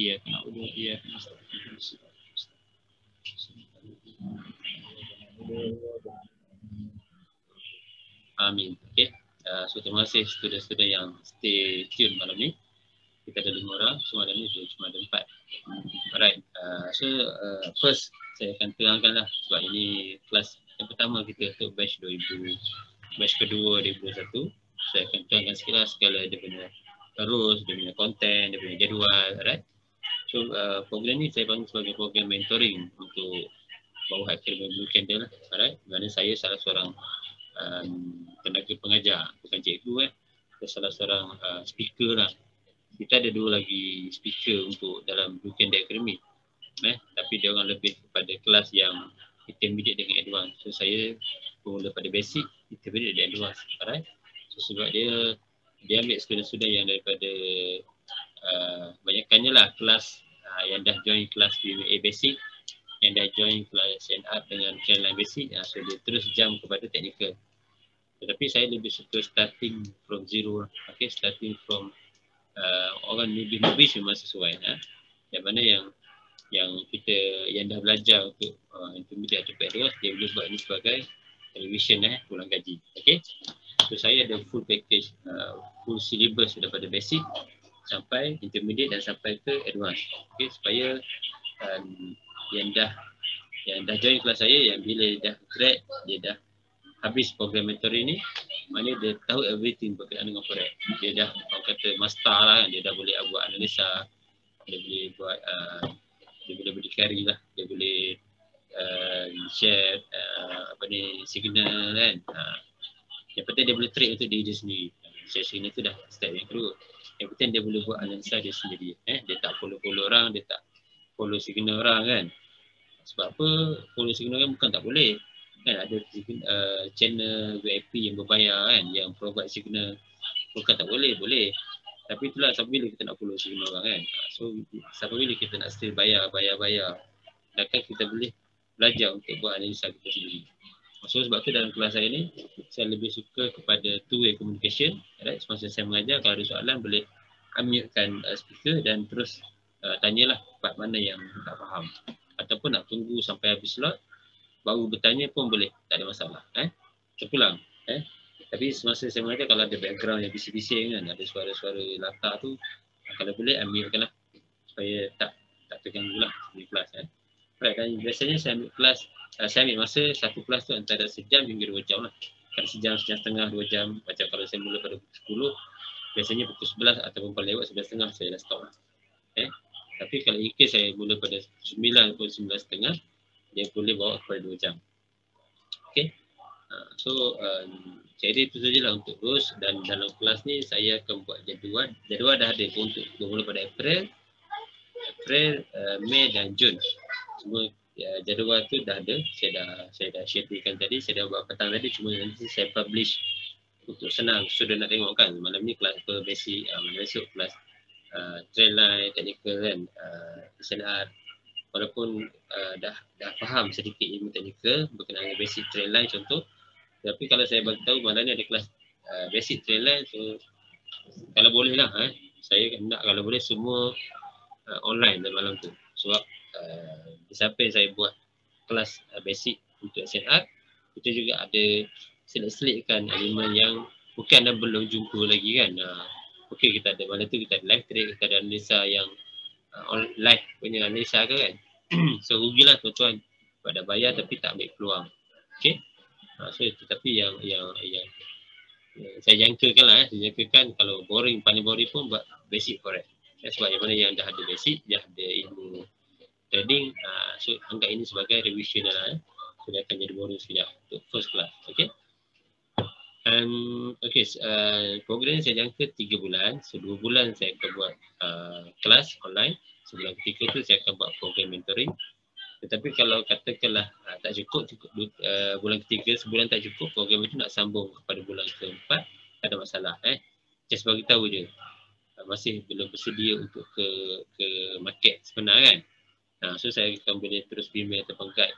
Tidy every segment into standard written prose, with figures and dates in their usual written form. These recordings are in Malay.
Iya, udah iya. Amin. Okay. So terima kasih student-student yang stay tune malam ni. Kita ada 5 orang, semua ada ni cuma ada 4. Alright. First saya akan terangkan lah sebab ini kelas yang pertama kita untuk batch 2000, batch kedua 2021. Saya akan terangkan sikit lah segala dia punya rules, dia punya content, dia punya jadual. Alright. So program ni saya panggil sebagai program mentoring untuk bawah Akademi Blue Candle lah. Alright. Mana saya salah seorang tenaga pengajar, bukan cikgu salah seorang speaker lah. Kita ada 2 lagi speaker untuk dalam Blue Candle Academy, tapi dia orang lebih kepada kelas yang intermediate dengan advance. So saya mula pada basic, intermediate dan advance. Alright. So sebab dia ambil student-student yang daripada banyakkannya lah kelas yang dah join kelas BMA basic, yang dah join kelas stand-up dengan channel basic, so dia terus jump kepada technical. Tetapi saya lebih suka starting from zero, okay, starting from orang newbie memang sesuai. Yang mana yang kita yang dah belajar untuk intermediate atau advanced, dia boleh buat ini sebagai revision pulang gaji. Okay. So saya ada full package, full syllabus daripada basic sampai intermediate dan sampai ke advanced. Okay, supaya yang dah join kelas saya, yang bila dah grad, dia dah habis program mentoring ni, mana dia tahu everything berkaitan dengan forex. Dia dah orang kata master lah, dia dah boleh buat analisa, dia boleh buat dia boleh berdikari lah, dia boleh share signal kan. Yang penting dia boleh trade untuk diri dia sendiri. Share signal tu dah step yang kedua. Yang penting dia boleh buat analisa dia sendiri. Dia tak follow orang, dia tak follow signal orang kan. Sebab apa? Follow signal kan bukan tak boleh. Kan ada channel VIP yang berbayar kan, yang provide signal, bukan tak boleh, boleh. Tapi itulah sampai bila kita nak follow signal orang kan. So sampai bila kita nak still bayar. Sedangkan kita boleh belajar untuk buat analisa kita sendiri. So sebab tu dalam kelas saya ni, saya lebih suka kepada two-way communication. Right? Semasa saya mengajar, kalau ada soalan boleh unmute-kan speaker dan terus tanyalah part mana yang tak faham. Ataupun nak tunggu sampai habis slot baru bertanya pun boleh, tak ada masalah. Terpulang. Tapi semasa saya mengajar, kalau ada background yang bising-bising kan, ada suara-suara latar tu, kalau boleh ambilkan lah supaya tak terganggu lah di kelas. Right, kan biasanya saya ambil kelas, saya ambil masa satu kelas tu antara sejam hingga 2 jam lah. Kan sejam setengah 2 jam. Macam kalau saya mula pada pukul 10, biasanya pukul 11 ataupun paling lewat 11.30 saya dah stop lah. Tapi kalau in case saya mula pada 9 ataupun 9.30, dia boleh bawa kepada 2 jam. Okay. So jadi itu sajalah untuk rules. Dan dalam kelas ni saya akan buat jadual. Jadual dah ada pun untuk bermula pada April, Mei dan Jun. Semua jadual tu dah ada. Saya dah sharekan tadi. Saya dah buat petang tadi. Cuma nanti saya publish untuk senang student nak tengok kan. Malam ni kelas basic, malam esok kelas trail line, technical kan, SNR. Walaupun dah faham sedikit ilmu teknikal berkenaan dengan basic trail line contoh, tapi kalau saya bagi tahu malam ni ada kelas basic trail line, so kalau boleh lah saya nak kalau boleh semua online dalam malam tu. Sebab siapa yang saya buat kelas basic untuk SNR, kita juga ada selit-selitkan elemen yang bukan dan belum jumpa lagi kan. Okey, kita ada malam tu kita ada live trade, kita ada analisa yang live punya analisa ke kan. So rugilah tuan-tuan pada bayar tapi tak ambil peluang. Okey. So tetapi yang saya jangkakan lah saya jangkakan kalau boring, paling boring pun buat basic forex. Sebab yang mana yang dah ada basic, dah ada ilmu trading, so anggap ini sebagai revision lah. So dia akan jadi boring sekejap untuk first class. Okey. Program ni saya jangka 3 bulan. So 2 bulan saya akan buat kelas online. Sebulan ketiga tu saya akan buat program mentoring. Tetapi kalau katakanlah tak cukup bulan ketiga, sebulan tak cukup, program itu nak sambung kepada bulan keempat, tak ada masalah. Just bagi tahu je. Masih belum bersedia untuk ke market sebenar kan. So saya akan boleh terus bimbing ataupun guide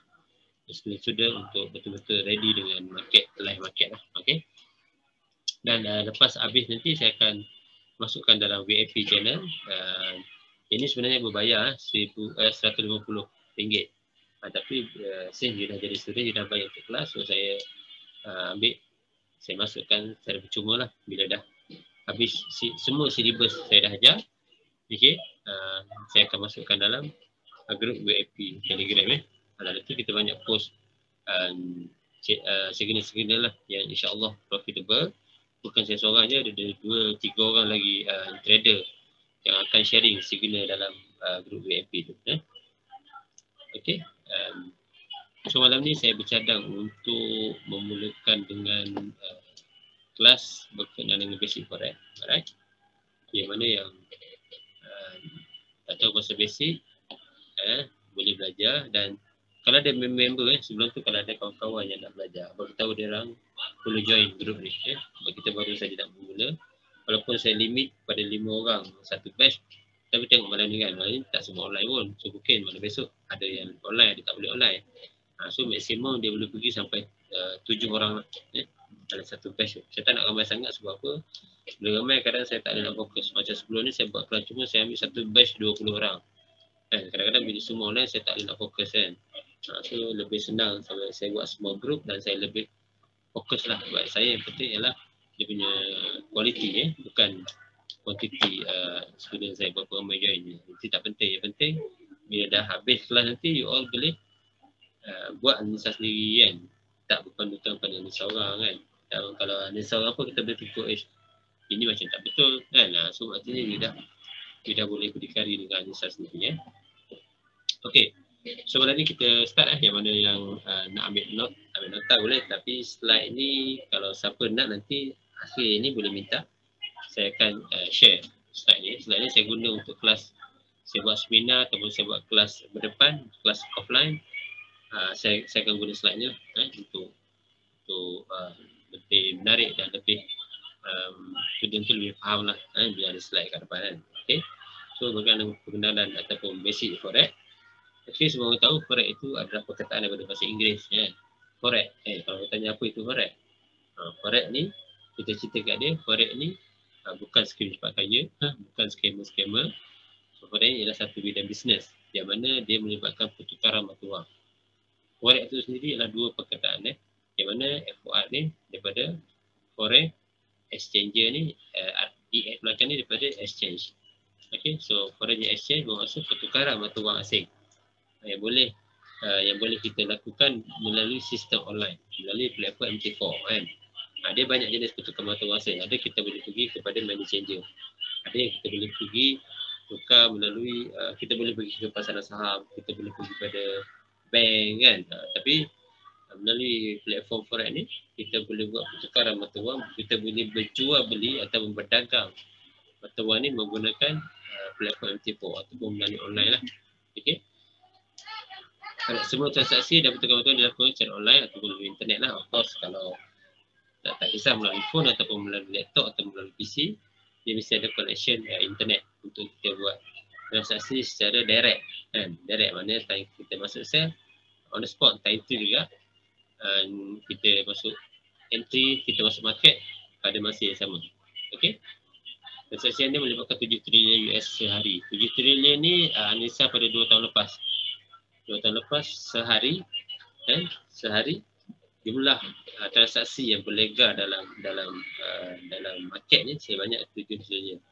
student untuk betul-betul ready dengan market, live market lah. Okay. Dan lepas habis nanti saya akan masukkan dalam VIP channel Ini sebenarnya berbayar RM150. Tapi since you dah jadi student, you dah bayar untuk kelas, so saya ambil, saya masukkan secara percuma lah. Bila dah habis semua syllabus saya dah ajar, okay, saya akan masukkan dalam grup VIP Telegram. Nanti kita banyak post signal-signal lah yang insyaAllah profitable. Bukan saya seorang je, ada 2-3 orang lagi trader yang akan sharing signal dalam grup VIP tu. Okay. So malam ni saya bercadang untuk memulakan dengan kelas berkenaan dengan basic forex. Alright. Yang mana yang tak tahu pasal basic, boleh belajar. Dan kalau ada member sebelum tu, kalau ada kawan-kawan yang nak belajar, bagi tahu dia orang perlu join grup ni. Sebab kita baru saja nak bermula. Walaupun saya limit pada 5 orang satu batch, tapi tengok malam ni kan, malam ni tak semua online pun. So mungkin malam besok ada yang online, ada tak boleh online. So maksimum dia boleh pergi sampai 7 orang dalam satu batch. Saya tak nak ramai sangat sebab apa? Bila ramai kadang saya tak ada nak fokus. Macam sebelum ni saya buat kelas cuma saya ambil satu batch 20 orang. Kadang-kadang bila semua online saya tak ada nak fokus kan. So lebih senang sampai saya buat semua grup dan saya lebih fokus lah. Buat saya yang penting ialah dia punya quality bukan quantity student saya berapa ramai join. Itu tak penting. Yang penting bila dah habis kelas nanti you all boleh buat analisa sendiri kan. Tak bukan pada analisa orang kan. Dan kalau analisa orang apa kita boleh tengok ini macam tak betul kan. So maksudnya you dah boleh berdikari dengan analisa sendiri. Okay. So malam ni kita start yang mana yang nak ambil nota boleh. Tapi slide ni kalau siapa nak nanti akhir ni boleh minta. Saya akan share slide ni. Slide ni saya guna untuk kelas. Saya buat seminar ataupun saya buat kelas berdepan, kelas offline. Saya akan guna slide-nya untuk lebih menarik dan lebih student tu lebih faham lah bila ada slide kat depan kan. Okay. So berkenaan pengenalan ataupun basic forex. Actually semua orang tahu forex itu adalah perkataan daripada bahasa Inggeris kan. Forex. Kalau tanya apa itu forex? Forex ni kita cerita kat dia, forex ni bukan skim cepat kaya, bukan scammer. So, forex ni ialah satu bidang bisnes yang mana dia melibatkan pertukaran mata wang. Forex itu sendiri adalah dua perkataan yang mana FOR ni daripada foreign exchanger ni EX belakang ni daripada exchange. Okay, so foreign exchange bermaksud pertukaran mata wang asing yang boleh kita lakukan melalui sistem online, melalui platform MT4 kan. Dia banyak jenis pertukaran mata wang asing. Ada kita boleh pergi kepada money changer. Ada yang kita boleh pergi tukar melalui kita boleh pergi ke pasaran saham, kita boleh pergi pada bank kan. Tapi melalui platform forex ni kita boleh buat pertukaran mata wang, kita boleh berjual beli atau berdagang mata wang ni menggunakan platform MT4 ataupun melalui online lah. Okey. Semua transaksi dan pertukaran mata wang dilakukan secara online ataupun melalui internet lah. Of course kalau tak kisah melalui phone ataupun melalui laptop atau melalui PC, dia mesti ada connection internet untuk kita buat transaksi secara direct kan. Direct maknanya time kita masuk sell on the spot, time tu juga kita masuk entry, kita masuk market pada masa yang sama. Okey. Transaksi ni melibatkan 7 trilion US sehari. 7 trilion ni analisa pada 2 tahun lepas. 2 tahun lepas sehari jumlah transaksi yang berlegar dalam market ni sebanyak 7 trilion.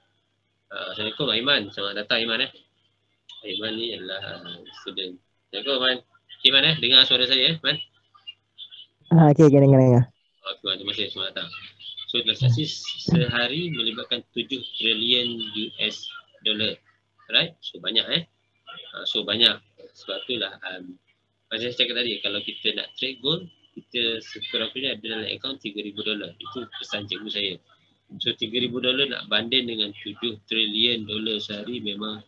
Assalamualaikum Aiman, selamat datang Aiman Aiman ni adalah student. Assalamualaikum Aiman. Aiman dengar suara saya Aiman? Okey, dengar. Terima kasih, selamat datang. So transaksi sehari melibatkan 7 trilion US dollar. Right? So banyak so banyak. Sebab itulah macam saya cakap tadi, kalau kita nak trade gold, kita sekurang-kurangnya ada dalam akaun $3,000. Itu pesan cikgu saya. So $3,000 nak banding dengan 7 trilion dolar sehari memang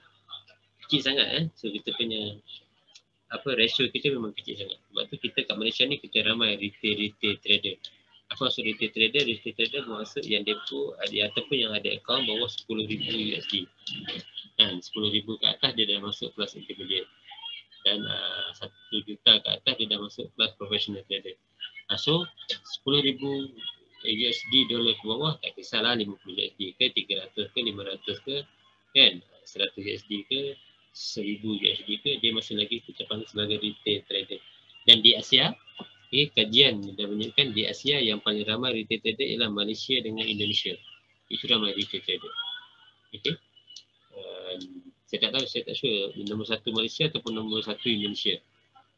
kecil sangat So kita punya ratio kita memang kecil sangat. Sebab tu kita kat Malaysia ni kita ramai retail trader. Apa maksud retail trader? Retail trader bermaksud yang depo ataupun yang ada akaun bawah 10,000 USD. Kan 10,000 ke atas dia dah masuk kelas intermediate. Dan 1 juta ke atas dia dah masuk kelas professional trader. So 10,000 USD dolar ke bawah tak kisahlah 50 USD ke 300 ke 500 ke kan. 100 USD ke 1000 USD ke, dia masih lagi kita panggil sebagai retail trader. Dan di Asia, kajian dah menunjukkan di Asia yang paling ramai retail trader ialah Malaysia dengan Indonesia. Itu ramai retail trader. Okey. Saya tak tahu, saya tak sure nombor 1 Malaysia ataupun nombor 1 Indonesia.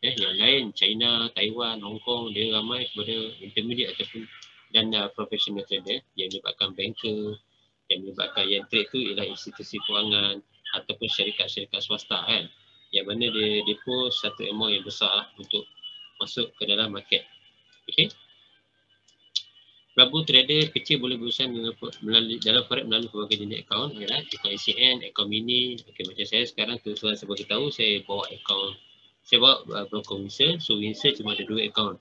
Yang lain China, Taiwan, Hong Kong, dia ramai kepada intermediate ataupun dan professional trader yang melibatkan banker, yang melibatkan yang trade tu ialah institusi kewangan ataupun syarikat-syarikat swasta kan, yang mana dia depo satu amount yang besar lah untuk masuk ke dalam market. Okey. Pelabu trader kecil boleh berusaha melalui dalam forex melalui pelbagai jenis akaun, ialah akaun ECN, akaun mini. Okey, macam saya sekarang tu saya beritahu saya bawa akaun, saya bawa broker Windsor. So Windsor cuma ada 2 akaun.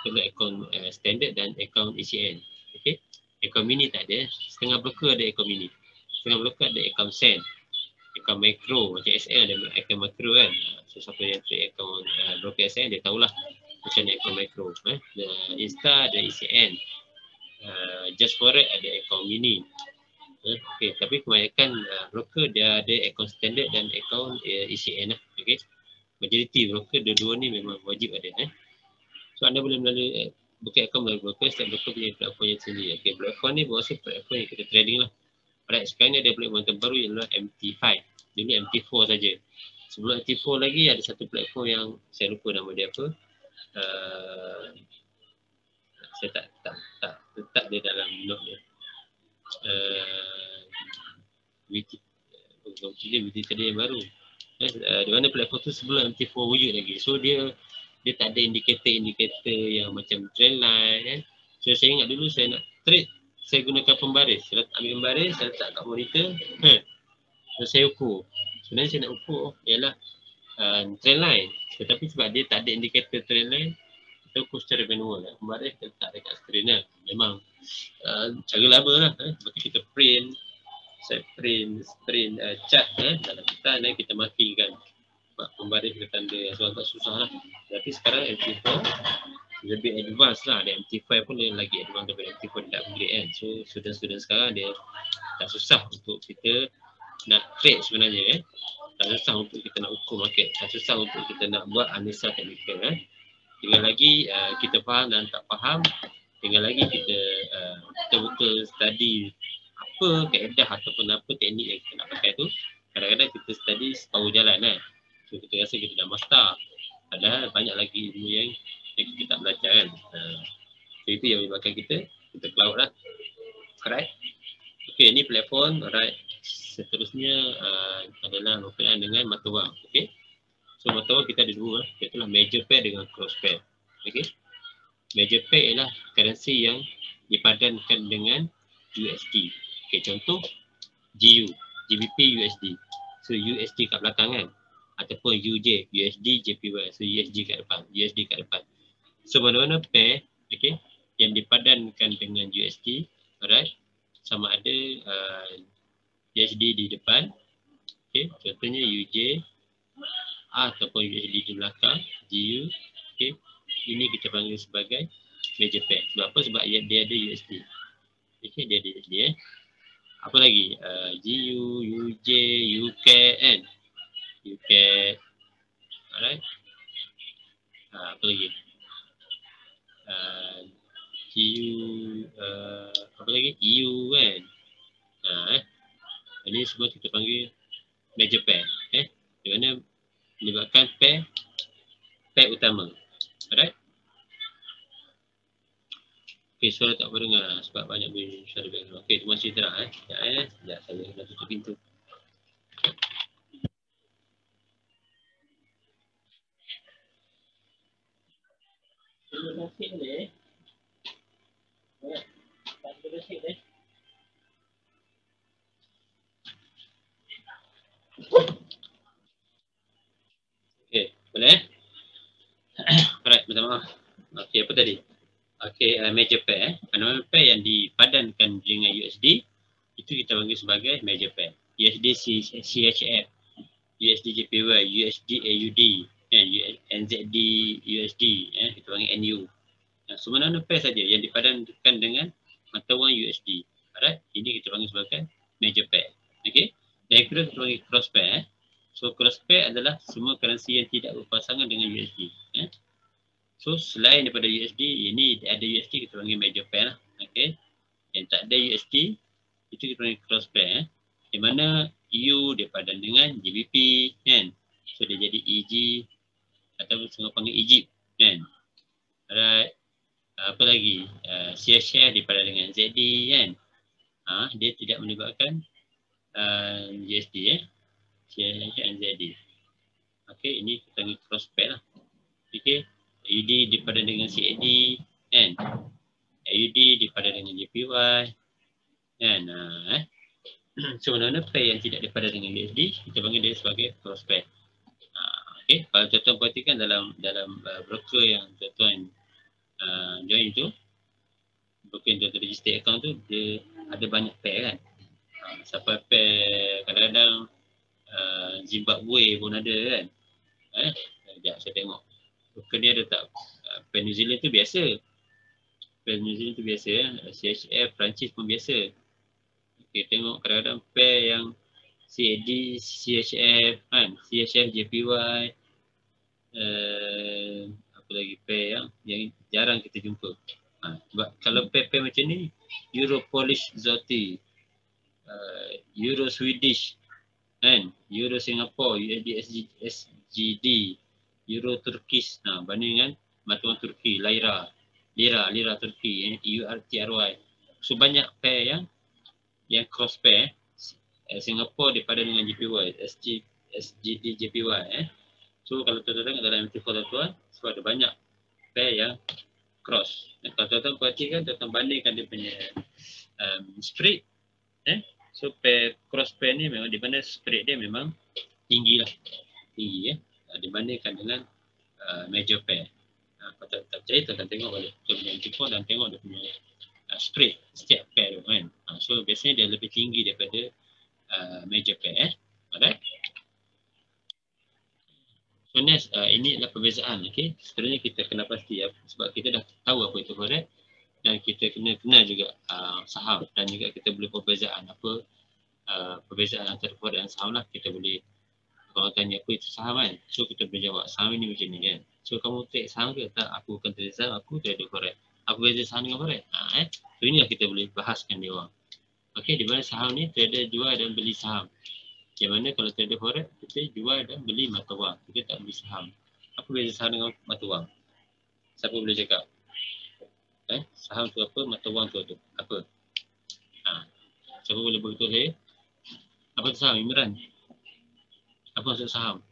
Akaun standard dan akaun ECN. Okey. Akaun mini tak ada. Setengah broker ada akaun mini. Setengah broker ada akaun SEN. Akaun mikro macam SL ada akaun mikro kan. So siapa yang trade akaun broker SN dia tahulah macam mana akaun mikro. Insta ada ECN. Just Forex ada akaun mini. Okey, tapi kebanyakan broker dia ada akaun standard dan akaun ECN lah. Okey. Majoriti broker dua-dua ni memang wajib ada. So anda boleh melalui buka akaun melalui broker, setiap broker punya platform yang sendiri. Okey, platform ni berasal platform yang kita trading lah. Alright, sekarang ni ada platform terbaru ialah MT5. Dulu MT4 saja. Sebelum MT4 lagi ada satu platform yang saya lupa nama dia apa. Saya tak letak dia dalam note dia. VT tadi yang baru. Di mana platform tu sebelum MT4 wujud lagi. So dia tak ada indikator yang macam trend line. So saya ingat dulu saya nak trade, saya gunakan pembaris. Saya ambil pembaris, saya letak kat monitor. So saya ukur. Sebenarnya saya nak ukur ialah trend line. Tetapi sebab dia tak ada indikator trend line, kita ukur secara manual. Pembaris kita letak dekat screen lah. Memang cara lama lah. Sebab kita print, saya print chart dalam kita markingkan. Pembaris kita tanda so agak susah lah. Tapi sekarang MT4 lebih advance lah. Dan MT5 pun dia lagi advance daripada MT4 dia upgrade kan. So student-student sekarang dia tak susah untuk kita nak trade sebenarnya. Tak susah untuk kita nak ukur market. Tak susah untuk kita nak buat analisa teknikal. Tinggal lagi kita faham dan tak faham. Tinggal lagi kita betul-betul study apa kaedah ataupun apa teknik yang kita nak pakai tu. Kadang-kadang kita study separuh jalan kan. So kita rasa kita dah master. Padahal banyak lagi ilmu yang kita tak belajar kan. So itu yang menyebabkan kita cloud lah. Alright. Okay, ini platform. Alright. Seterusnya adalah berkenaan dengan mata wang. Okay. So mata wang kita ada dua. Iaitu major pair dengan cross pair. Okay. Major pair ialah currency yang dipadankan dengan USD. Okay, contoh GU, GBP USD. So USD kat belakang kan. Ataupun UJ, USD JPY. So USD kat depan, USD kat depan. So mana-mana pair, okay, yang dipadankan dengan USD, alright, sama ada USD di depan, okay, contohnya UJ ataupun USD di belakang, GU, okay, ini kita panggil sebagai major pair. Sebab apa? Sebab dia ada USD. Okay, dia ada USD Apa lagi? GU, UJ, UK kan? UK. Alright. Apa lagi? GU, apa lagi? EU kan? Ini semua kita panggil major pair. Di mana menyebabkan pair utama. Alright. Okay, suara tak berdengar sebab banyak suara background. Okay, terima kasih terang. Sekejap saya nak tutup pintu. Terima kasih deh. Terima kasih deh. Okay, boleh? Alright, minta maaf. Okay, apa tadi? Okay, major pair. Mana-mana pair yang dipadankan dengan USD, itu kita panggil sebagai major pair. USD CHF, USD JPY, USD AUD, NZD USD, kita panggil NU. So mana-mana pair saja yang dipadankan dengan mata wang USD. Alright, ini kita panggil sebagai major pair. Okay, Yang kedua kita panggil cross pair. So cross pair adalah semua currency yang tidak berpasangan dengan USD. So selain daripada USD, ini ada USD kita panggil major pair lah. Okay. Yang tak ada USD, itu kita panggil cross pair. Di mana EU dia padan dengan GBP kan. So dia jadi EG ataupun semua panggil Egypt kan. Alright. Apa lagi? CHF dia padan dengan ZD kan. Dia tidak melibatkan USD CHF dan ZD. Okay, ini kita panggil cross pair lah. Okay. AUD dia padan dengan CAD kan. AUD dia padan dengan JPY kan. So mana-mana pair yang tidak dipadan dengan USD, kita panggil dia sebagai cross pair. Okay, kalau tuan-tuan perhatikan dalam broker yang tuan-tuan join tu, broker yang tuan-tuan register account tu, dia ada banyak pair kan. Sampai pair kadang-kadang Zimbabwe pun ada kan. Sekejap saya tengok. Broker ni ada tak? Pair New Zealand tu biasa. Pair New Zealand tu biasa. CHF, Perancis pun biasa. Okay, tengok kadang-kadang pair yang CAD, CHF kan, CHF, JPY, apa lagi pair yang jarang kita jumpa. Sebab kalau pair-pair macam ni, Euro Polish Zloty, Euro Swedish kan, Euro Singapore, USD SGD, Euro Turkish, banding dengan mata wang Turki, Lira Turki, EURTRY. So banyak pair yang cross pair. Singapore daripada dengan JPY, SGD JPY. So kalau tuan-tuan tengok dalam MT4 tuan-tuan, sebab ada banyak pair yang cross. Kalau tuan-tuan perhatikan, tuan-tuan bandingkan dia punya spread. So pair cross pair ni memang di mana spread dia memang tinggi lah. Dibandingkan dengan major pair. Kalau tak percaya, tuan-tuan tengok balik dia punya MT4 dan tengok dia punya spread setiap pair tu kan. So biasanya dia lebih tinggi daripada major pair. Alright. So next, ini adalah perbezaan. Okay. Sebenarnya kita kena pasti sebab kita dah tahu apa itu forex dan kita kena kenal juga saham dan juga kita boleh perbezaan apa perbezaan antara forex dan saham lah. Kita boleh, kalau tanya apa itu saham kan, so kita boleh jawab saham ini macam ni kan. So kamu trade saham ke? Tak, aku bukan trade saham, aku trader forex. Apa beza saham dengan forex? So inilah kita boleh bahaskan dia orang. Okey, di mana saham ni trader jual dan beli saham. Yang mana kalau trader forex, kita jual dan beli mata wang. Kita tak beli saham. Apa beza saham dengan mata wang? Siapa boleh cakap? Saham tu apa? Mata wang tu apa? Siapa boleh beritahu saya? Apa tu saham, Imran? Apa maksud saham?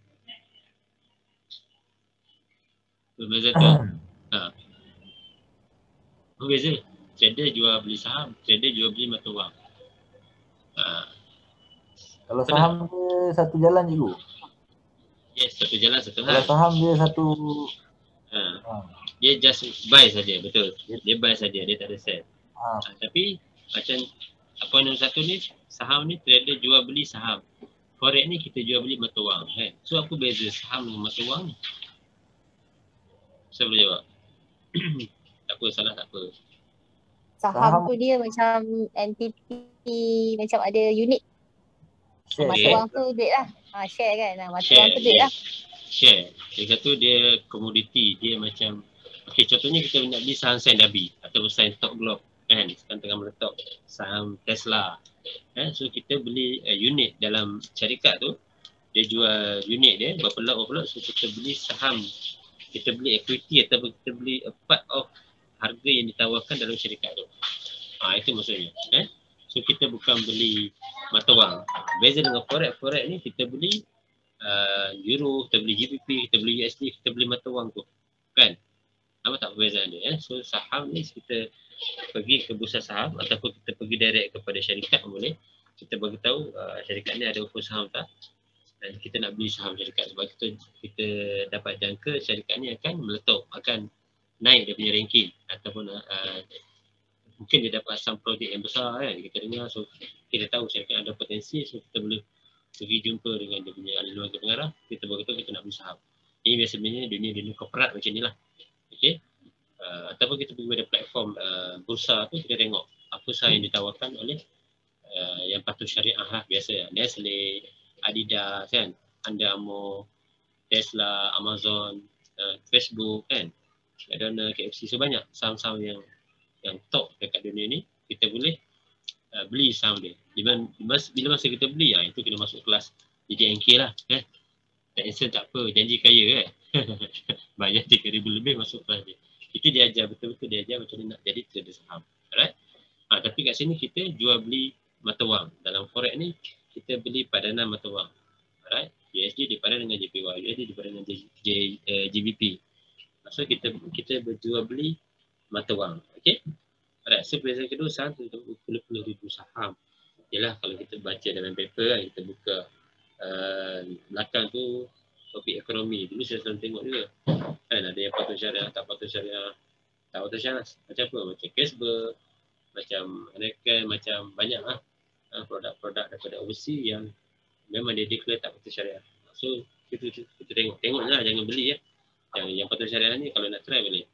Berbeza tu? Apa beza? Trader jual beli saham, trader jual beli mata wang. Kalau saham dia satu jalan cikgu. Yes, satu jalan satu hal. Kalau saham dia satu dia just buy saja, betul. Dia buy saja, dia tak ada sell. Tapi macam apa nombor satu ni, saham ni trader jual beli saham. Forex ni kita jual beli mata wang kan. So apa beza saham dengan mata wang ni? Saya boleh jawab. Tak apa, salah tak apa. Saham tu dia macam entiti, macam ada unit. Mata wang tu duit lah. Share kan. Mata wang tu duit lah. Share. Dia kata dia komoditi. Dia macam, okay, contohnya kita nak beli saham Saint Dabi atau saham Top Globe kan. Sekarang tengah meletak saham Tesla. So kita beli unit dalam syarikat tu. Dia jual unit dia, berapa lot. So kita beli saham. Kita beli equity ataupun kita beli a part of harga yang ditawarkan dalam syarikat tu. Itu maksudnya. So kita bukan beli mata wang. Beza dengan forex ni kita beli euro, kita beli GBP, kita beli USD, kita beli mata wang tu. Kan? Apa tak perbezaan dia? So saham ni kita pergi ke bursa saham ataupun kita pergi direct kepada syarikat boleh. Kita bagi tahu syarikat ni ada offer saham tak? Dan kita nak beli saham syarikat sebab kita dapat jangka syarikat ni akan meletup, akan naik dia punya ranking ataupun mungkin dia dapat some projek yang besar kan, kita dengar. So kita tahu syarikat ada potensi, so kita boleh pergi jumpa dengan dia punya ahli luar pengarah, kita beritahu kita nak beli saham. Ini biasanya dunia korporat macam ni lah. Okay. Ataupun kita pergi pada platform bursa tu, kita tengok apa saham yang ditawarkan oleh yang patuh syariah lah biasa. Nestle, Adidas kan, Under Armour, Tesla, Amazon, Facebook kan, McDonald's, KFC. So banyak saham-saham yang top dekat dunia ni. Kita boleh beli saham dia. Bila masa kita beli, itu kena masuk kelas DJNK lah kan. Tak instant tak apa, janji kaya kan. Bayar 3,000 lebih masuk kelas dia. Itu dia ajar, betul-betul dia ajar macam mana nak jadi trader saham. Alright? Tapi kat sini kita jual beli mata wang. Dalam forex ni kita beli padanan mata wang. Alright? USD dipadan dengan JPY, USD dipadan dengan GBP. Maksud kita berjual beli mata wang. Okey? Alright, so perbezaan kedua saham tu puluh-puluh ribu saham. Yalah, kalau kita baca dalam paper kan, kita buka belakang tu topik ekonomi. Dulu saya selalu tengok juga. Kan ada yang patuh syariah, tak patuh syariah. Tak patuh syariah macam apa? Macam cashback, macam American, macam banyak lah produk-produk daripada overseas yang memang dia declare tak patuh syariah. So kita tengok lah, jangan beli ya. Yang patuh syariah ni kalau nak try boleh.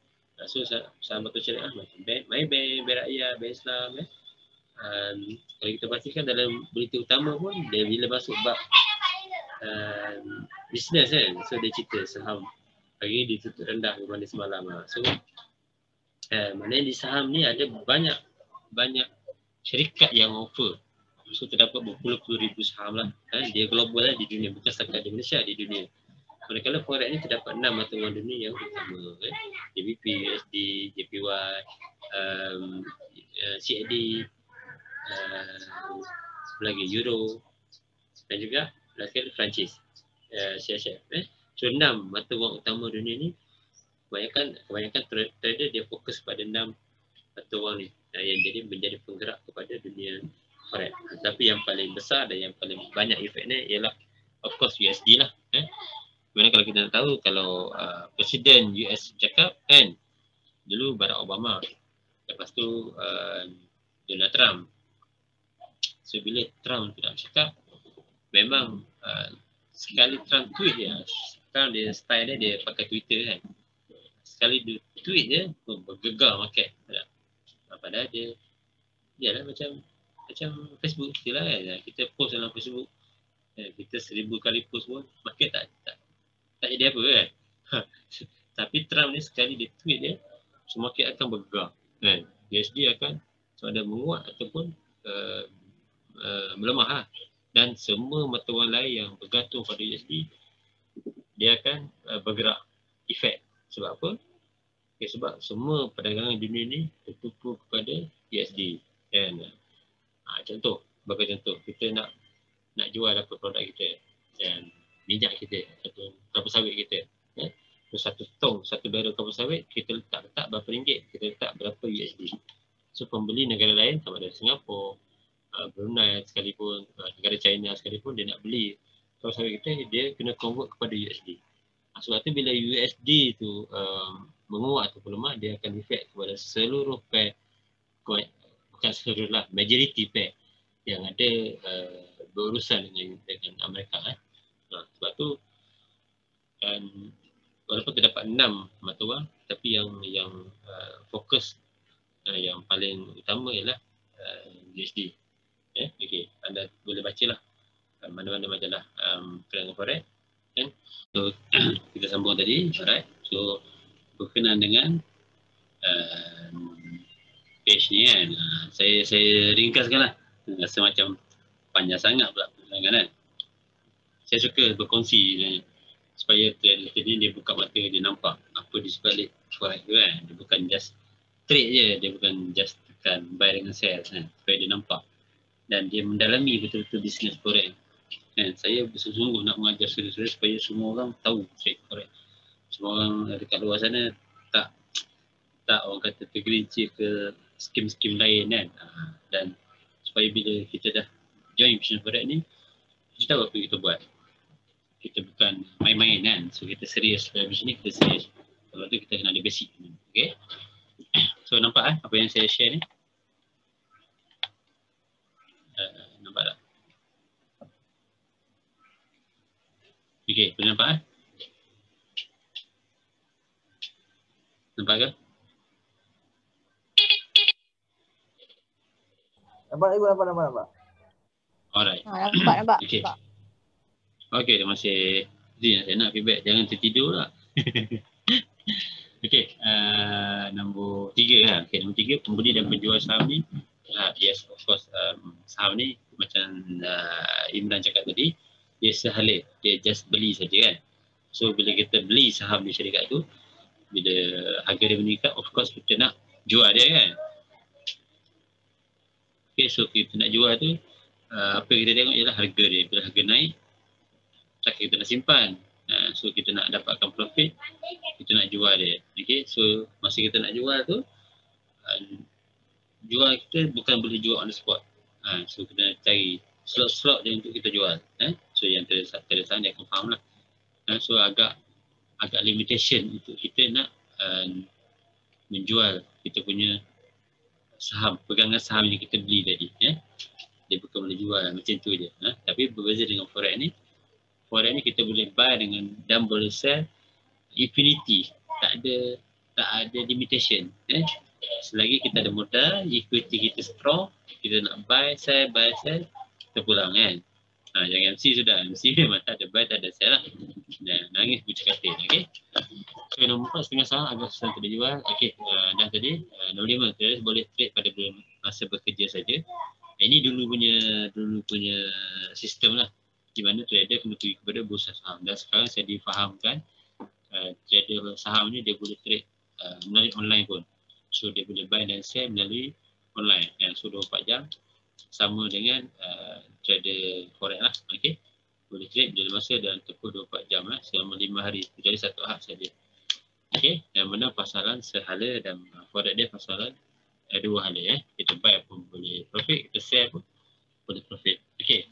So saham patuh syariah macam Maybank, Bank Rakyat, Bank Islam kalau kita perhatikan dalam berita utama pun dia bila masuk bab bisnes kan, so dia cerita saham hari ni ditutup rendah berbanding semalam. So maknanya di saham ni ada banyak syarikat yang offer. So terdapat berpuluh-puluh ribu saham lah. Dia global lah di dunia, bukan setakat di Malaysia, di dunia. Manakala forex ni terdapat 6 mata wang dunia yang utama kan. GBP, USD, JPY, CAD, lagi Euro dan juga belakang Perancis, CHF. So 6 mata wang utama dunia ni kebanyakan trader dia fokus pada 6 mata wang ni yang jadi menjadi penggerak kepada dunia forex. Tapi yang paling besar dan yang paling banyak efeknya ialah of course USD lah. Kemudian kalau kita nak tahu, kalau Presiden US cakap kan, dulu Barack Obama, lepas tu Donald Trump. So bila Trump tu nak cakap, memang sekali Trump tweet dia, Trump dia style dia pakai Twitter kan. Sekali dia tweet dia, bergegar market. Padahal dia lah macam Facebook kita lah kan. Kita post dalam Facebook, kita 1000 kali post pun market tak jadi apa kan. Tapi Trump ni sekali dia tweet dia, so market akan bergegar kan. USD akan ada menguat ataupun melemah lah. Dan semua mata wang lain yang bergantung pada USD, dia akan bergerak efek. Sebab apa? Sebab semua perdagangan dunia ni tertumpu kepada USD kan. Contoh, sebagai contoh, kita nak jual apa produk kita dan minyak kita atau kelapa sawit kita. So, satu barrel kelapa sawit kita letak berapa ringgit, kita letak berapa USD. So pembeli negara lain sama ada Singapura, Brunei sekalipun, negara China sekalipun, dia nak beli kelapa sawit kita, dia kena convert kepada USD. Sebab tu bila USD tu menguat ataupun lemah, dia akan efek kepada seluruh pair, bukan seluruh lah, majority pair yang ada berurusan dengan Amerika. Sebab tu walaupun terdapat 6 mata wang, tapi yang fokus yang paling utama ialah USD. Okay. Anda boleh bacalah mana-mana majalah perdagangan forex kan. So kita sambung tadi, alright. So berkenaan dengan page ni kan, saya ringkaskanlah. Rasa macam panjang sangat pula kan. Saya suka berkongsi sebenarnya, supaya trader ni dia buka mata, dia nampak apa di sebalik forex tu kan. Dia bukan just trade je, dia bukan just tekan buy dengan sell kan. Supaya dia nampak dan dia mendalami betul-betul bisnes forex kan. Saya bersungguh-sungguh nak mengajar saudara-saudara supaya semua orang tahu trade forex. Semua orang dekat luar sana tak orang kata tergelincir ke skim-skim lain kan. Dan supaya bila kita dah join bisnes forex ni, kita tahu apa kita buat. Kita bukan main-main kan. So kita serius dalam bisnes ni, kita serius. Kalau tu kita kena ada basic. Okay. So nampak apa yang saya share ni? Nampak tak? Okay, boleh nampak Nampak ke? Nampak. Alright. Nampak. Okay. Okay, terima kasih. Zin, saya nak feedback. Jangan tertidur lah. Okay, nombor 3 lah. Okay, nombor 3, pembeli dan penjual saham ni. Yes, of course, saham ni macam Imran cakap tadi, dia sehala, dia just beli saja kan. So, bila kita beli saham di syarikat tu, bila harga dia meningkat, of course kita nak jual dia kan. Okay, so kita nak jual tu, apa yang kita tengok ialah harga dia. Bila harga naik, tak kita nak simpan. So kita nak dapatkan profit, kita nak jual dia. Okay, so masa kita nak jual tu, jual kita bukan boleh jual on the spot. So kita cari slot-slot dia untuk kita jual. So yang terdesak dia akan faham lah. So agak limitation untuk kita nak menjual kita punya saham, pegangan saham yang kita beli tadi. Dia bukan boleh jual macam tu je. Tapi berbeza dengan forex ni, kita boleh buy dengan dan boleh sell infinity. Tak ada limitation. Selagi kita ada modal, equity kita strong, kita nak buy, sell, kita pulang kan. Jangan MC sudah. MC memang tak ada buy, tak ada sell lah. Nangis bucik katil. Okay. So nombor 4, setengah saham agak susah untuk dijual. Okay, dah tadi. Nombor 5, traders boleh trade pada masa bekerja saja. Ini dulu punya sistem lah. Di mana trader kena pergi kepada bursa saham. Dan sekarang saya difahamkan trader saham ni dia boleh trade melalui online pun. So dia boleh buy dan sell melalui online. So 24 jam sama dengan trader forex lah. Okay. Boleh trade bila masa dalam tempoh 24 jam lah, selama 5 hari. Jadi satu had saja. Okay. Yang mana pasaran sehala dan forex dia pasaran dua hala. Kita buy pun boleh profit, kita sell pun boleh profit. Okay.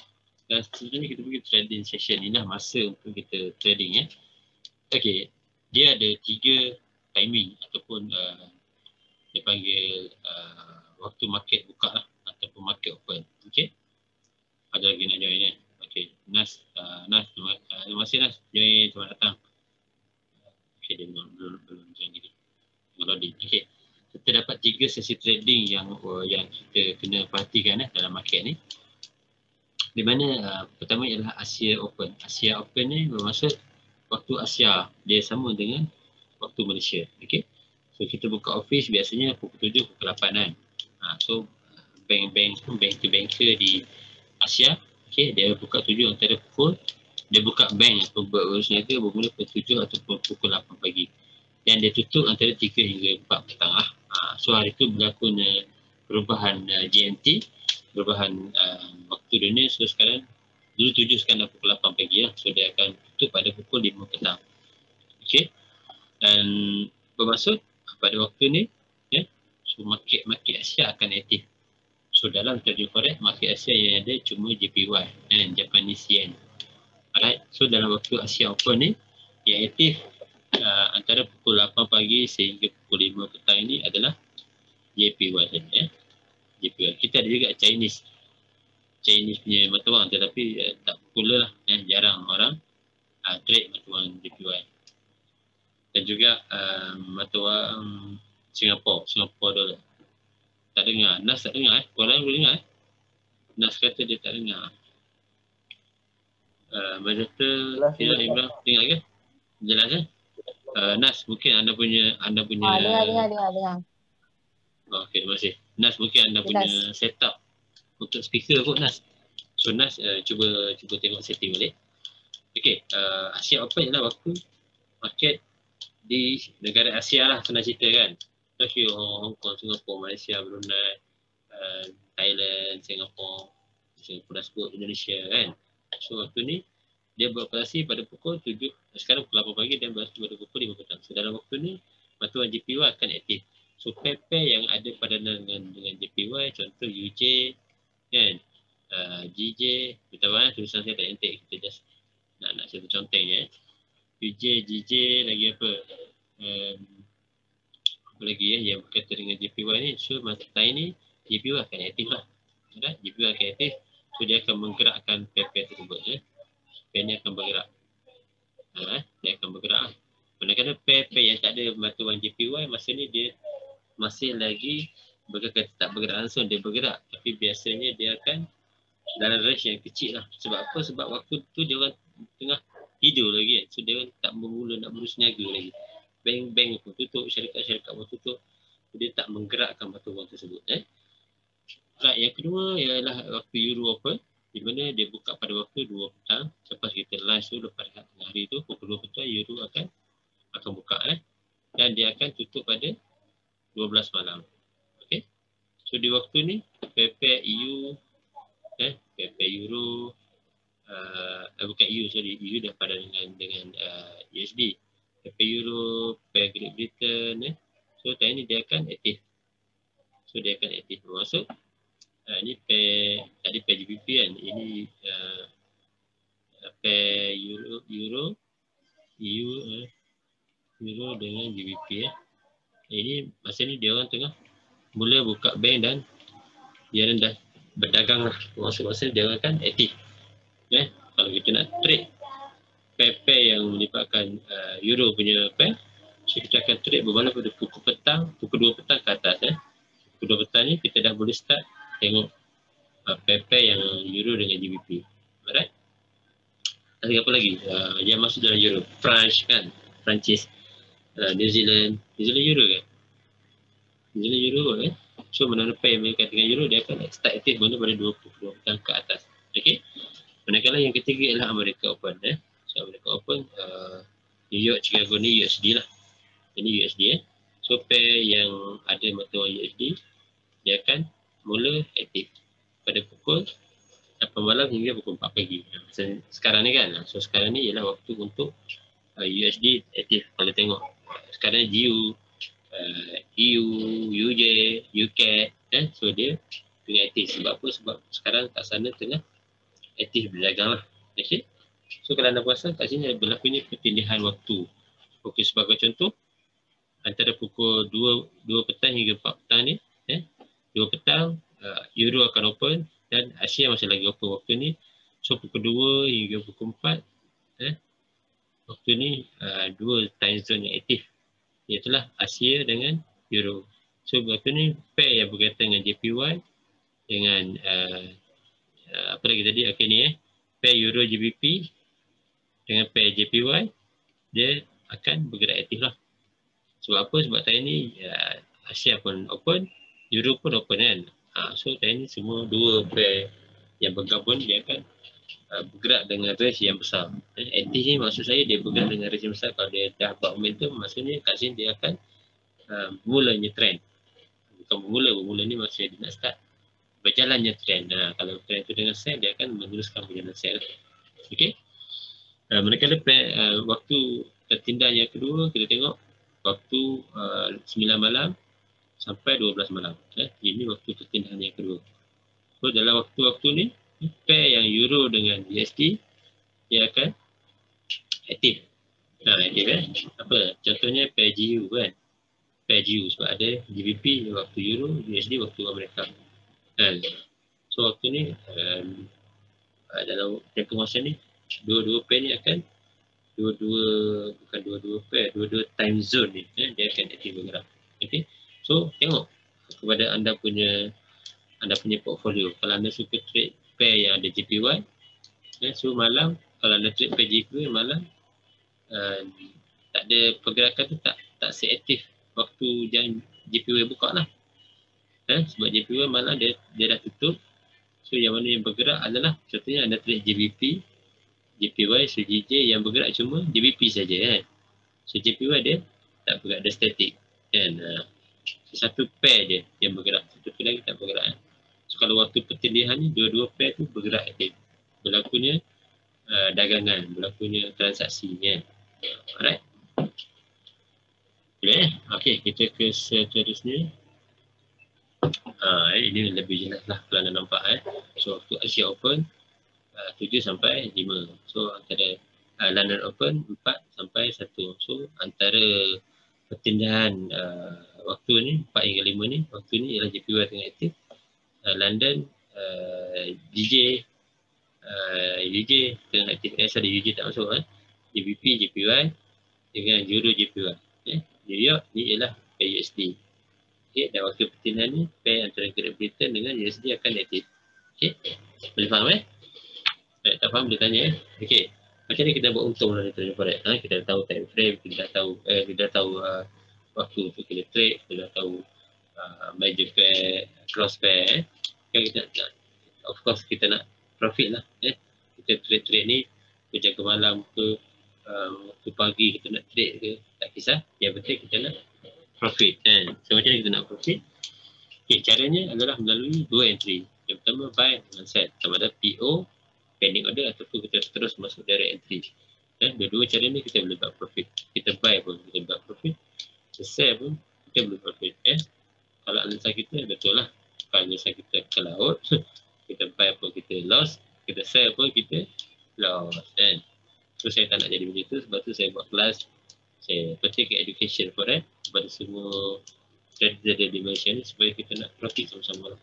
Dan seterusnya kita pergi trading session. Inilah masa untuk kita trading. Okay. Dia ada 3 timing ataupun dia panggil waktu market buka lah, ataupun market open. Okay. Ada lagi nak join Okay. Nas, terima kasih Nas. Join, selamat datang. Okay, dia belum join lagi. Loading. Okay. Kita dapat 3 sesi trading yang kita kena perhatikan dalam market ni. Di mana pertama ialah Asia Open. Asia Open ni bermaksud waktu Asia. Dia sama dengan waktu Malaysia. Okay. So kita buka office biasanya pukul 7, pukul 8 kan. So banker di Asia, okay, dia buka 7 antara pukul, dia buka bank atau berurusan niaga bermula pukul 7 ataupun pukul 8 pagi. Dan dia tutup antara 3 hingga 4 petang lah. So hari tu berlaku perubahan GMT, perubahan waktu dunia. So sekarang dulu 7, sekarang dah pukul 8 pagi lah. So dia akan tutup pada pukul 5 petang. Okay. Dan bermaksud pada waktu ni, so market Asia akan aktif. So dalam trading forex, market Asia yang ada cuma JPY and Japanese Yen. Alright. So dalam waktu Asia Open ni, yang aktif antara pukul 8 pagi sehingga pukul 5 petang ini adalah JPY saja. JPY. Kita ada juga Chinese punya mata wang, tetapi tak popular lah. Jarang orang trade mata wang JPY. Dan juga mata wang Singapore dollar. Tak dengar. Nas tak dengar. Orang lain boleh dengar. Nas kata dia tak dengar. Mazata tidak Imran dengar ke? Jelas kan? Nas, mungkin anda punya Dengar. Okey, terima kasih. Nas, mungkin anda punya setup untuk speaker kot Nas. So Nas cuba tengok setting balik. Okey, Asia Open ialah waktu market di negara Asia lah, senang cerita kan. Tokyo, Hong Kong, Singapura, Malaysia, Brunei, Thailand, Singapura sebut Indonesia kan. So waktu ni dia beroperasi pada pukul 7, sekarang pukul 8 pagi dan beroperasi pada pukul 5 petang. So dalam waktu ni mata wang JPY akan aktif. So pair yang ada padanan dengan JPY, contoh UJ kan, GJ, kita tahu tulisan saya tak cantik, kita just nak satu contoh ya. UJ, GJ, lagi apa? Apa lagi yang berkaitan dengan JPY ni. So masa time ni JPY akan aktif lah. JPY akan aktif. So dia akan menggerakkan pair tersebut pair ni akan bergerak. Dia akan bergerak lah. Kadang-kadang pair yang tak ada mata wang JPY masa ni dia masih lagi bergerak, tak bergerak langsung, dia bergerak. Tapi biasanya dia akan dalam range yang kecil lah. Sebab apa? Sebab waktu tu dia orang tengah tidur lagi kan. So dia orang tak bermula nak berusniaga lagi. Bank-bank pun tutup, syarikat-syarikat pun tutup. Dia tak menggerakkan mata wang tersebut. Right, yang kedua ialah waktu euro open, di mana dia buka pada waktu 2 petang. Lepas kita lunch tu, lepas hari tu pukul 2 petang euro akan buka dan dia akan tutup pada 12 malam. Okey. So di waktu ni pair EU pair euro bukan EU, sorry, EU dah pada dengan USD. Pair euro, pair Great Britain so time ni dia akan aktif. So dia akan aktif. Maksud ni pair, tadi pair GBP kan, ini pair euro EU euro dengan GBP ini masa ni dia orang tengah mula buka bank dan dia orang dah berdagang lah. Maksud dia orang kan aktif. Kalau kita nak trade pair yang melibatkan euro punya pair, so kita akan trade bermula pada pukul 2 petang ke atas. Pukul 2 petang ni kita dah boleh start tengok pair yang euro dengan GBP. Alright. Ada apa lagi? Yang masuk dalam euro. France kan? Perancis. New Zealand euro kan? New Zealand euro kan? So mana pair yang berkaitan dengan euro, dia akan start aktif pada 22 petang ke atas. Okay. Manakala yang ketiga ialah America Open. So America Open New York, Chicago ni USD lah. Ini USD So pair yang ada mata wang USD, dia akan mula aktif pada pukul 8 malam hingga pukul 4 pagi. Sekarang ni kan. So sekarang ni ialah waktu untuk USD aktif. Kalau tengok sekarang GU, EU, UJ, UK so dia tengah aktif. Sebab apa? Sebab sekarang kat sana tengah aktif berdagang lah. Okay. So kalau anda perasan kat sini berlakunya pertindihan waktu. Okey, sebagai contoh antara pukul 2 petang hingga 4 petang ni 2 petang euro akan open dan Asia masih lagi open waktu ni. So pukul 2 hingga pukul 4 waktu ni 2 time zone yang aktif, iaitulah Asia dengan euro. So waktu ni pair yang berkaitan dengan JPY dengan apa lagi tadi, okey ni pair euro GBP dengan pair JPY dia akan bergerak aktif lah. Sebab apa? Sebab time ni Asia pun open, euro pun open kan. So time ni semua dua pair yang bergabung dia akan bergerak dengan range yang besar. Aktif ni maksud saya dia bergerak dengan range yang besar. Kalau dia dah buat momentum, maksudnya kat sini dia akan bermulanya trend. Bukan bermula ni maksudnya dia nak start berjalannya trend. Kalau trend tu dengan set, dia akan meneruskan berjalan set. Okey. Mereka ada waktu tertindak yang kedua, kita tengok waktu 9 malam sampai 12 malam. Ini waktu tertindahan yang kedua. So dalam waktu-waktu ni, pair yang euro dengan USD dia akan aktif. Aktif apa? Contohnya pair GU kan. Pair GU sebab ada GBP waktu euro, USD waktu Amerika. So waktu ni dalam tempoh masa ni dua-dua pair ni akan dua-dua pair, dua-dua time zone ni dia akan aktif bergerak. Okey. So tengok kepada anda punya portfolio. Kalau anda suka trade pair yang ada JPY, so malam kalau anda trade pair JPY malam tak ada pergerakan tu tak seaktif waktu jam JPY buka lah. Sebab JPY malam dia dah tutup. So yang mana yang bergerak adalah contohnya anda trade JBP, JPY, so JJ yang bergerak cuma JBP saja kan. So JPY dia tak bergerak, dia static kan. So satu pair je yang bergerak, satu pair lagi tak bergerak. So kalau waktu pertindihan ni dua-dua pair tu bergerak aktif. Berlakunya dagangan, berlakunya transaksi kan. Alright. Okay, kita ke seterusnya. Ini lebih jelas lah kalau anda nampak So waktu Asia Open 7 sampai 5. So antara London Open 4 sampai 1. So antara pertindahan waktu ni 4 hingga 5 ni, waktu ni ialah JPY tengah aktif. London UJ tengah aktif. Sorry, UJ tak masuk JBP, JPY dengan Euro JPY. New York ni ialah USD. Okay, dan waktu pertindahan ni pair antara Great Britain dengan USD akan aktif. Okey, boleh faham tak faham boleh tanya Okey, macam ni kita buat untung dari trading forex. Kita dah tahu time frame, kita dah tahu waktu untuk kita trade, kita dah tahu major pair, cross pair. Kan kita nak, of course kita nak profit lah. Kita trade ni ke jaga malam ke waktu pagi kita nak trade ke, tak kisah. Yang penting kita nak profit So macam mana kita nak profit? Okay, caranya adalah melalui dua entry. Yang pertama buy dengan sell, sama ada PO, pending order, ataupun kita terus masuk direct entry. Dua-dua cara ni kita boleh buat profit. Kita buy pun kita buat profit, kita sell pun kita boleh profit. Kalau analisa kita betul lah. Kalau analisa kita ke laut, kita buy pun kita loss, kita sell pun kita loss. So saya tak nak jadi macam tu, sebab tu saya buat kelas. Saya pentingkan education forex kepada semua trader dimension supaya kita nak profit sama-sama.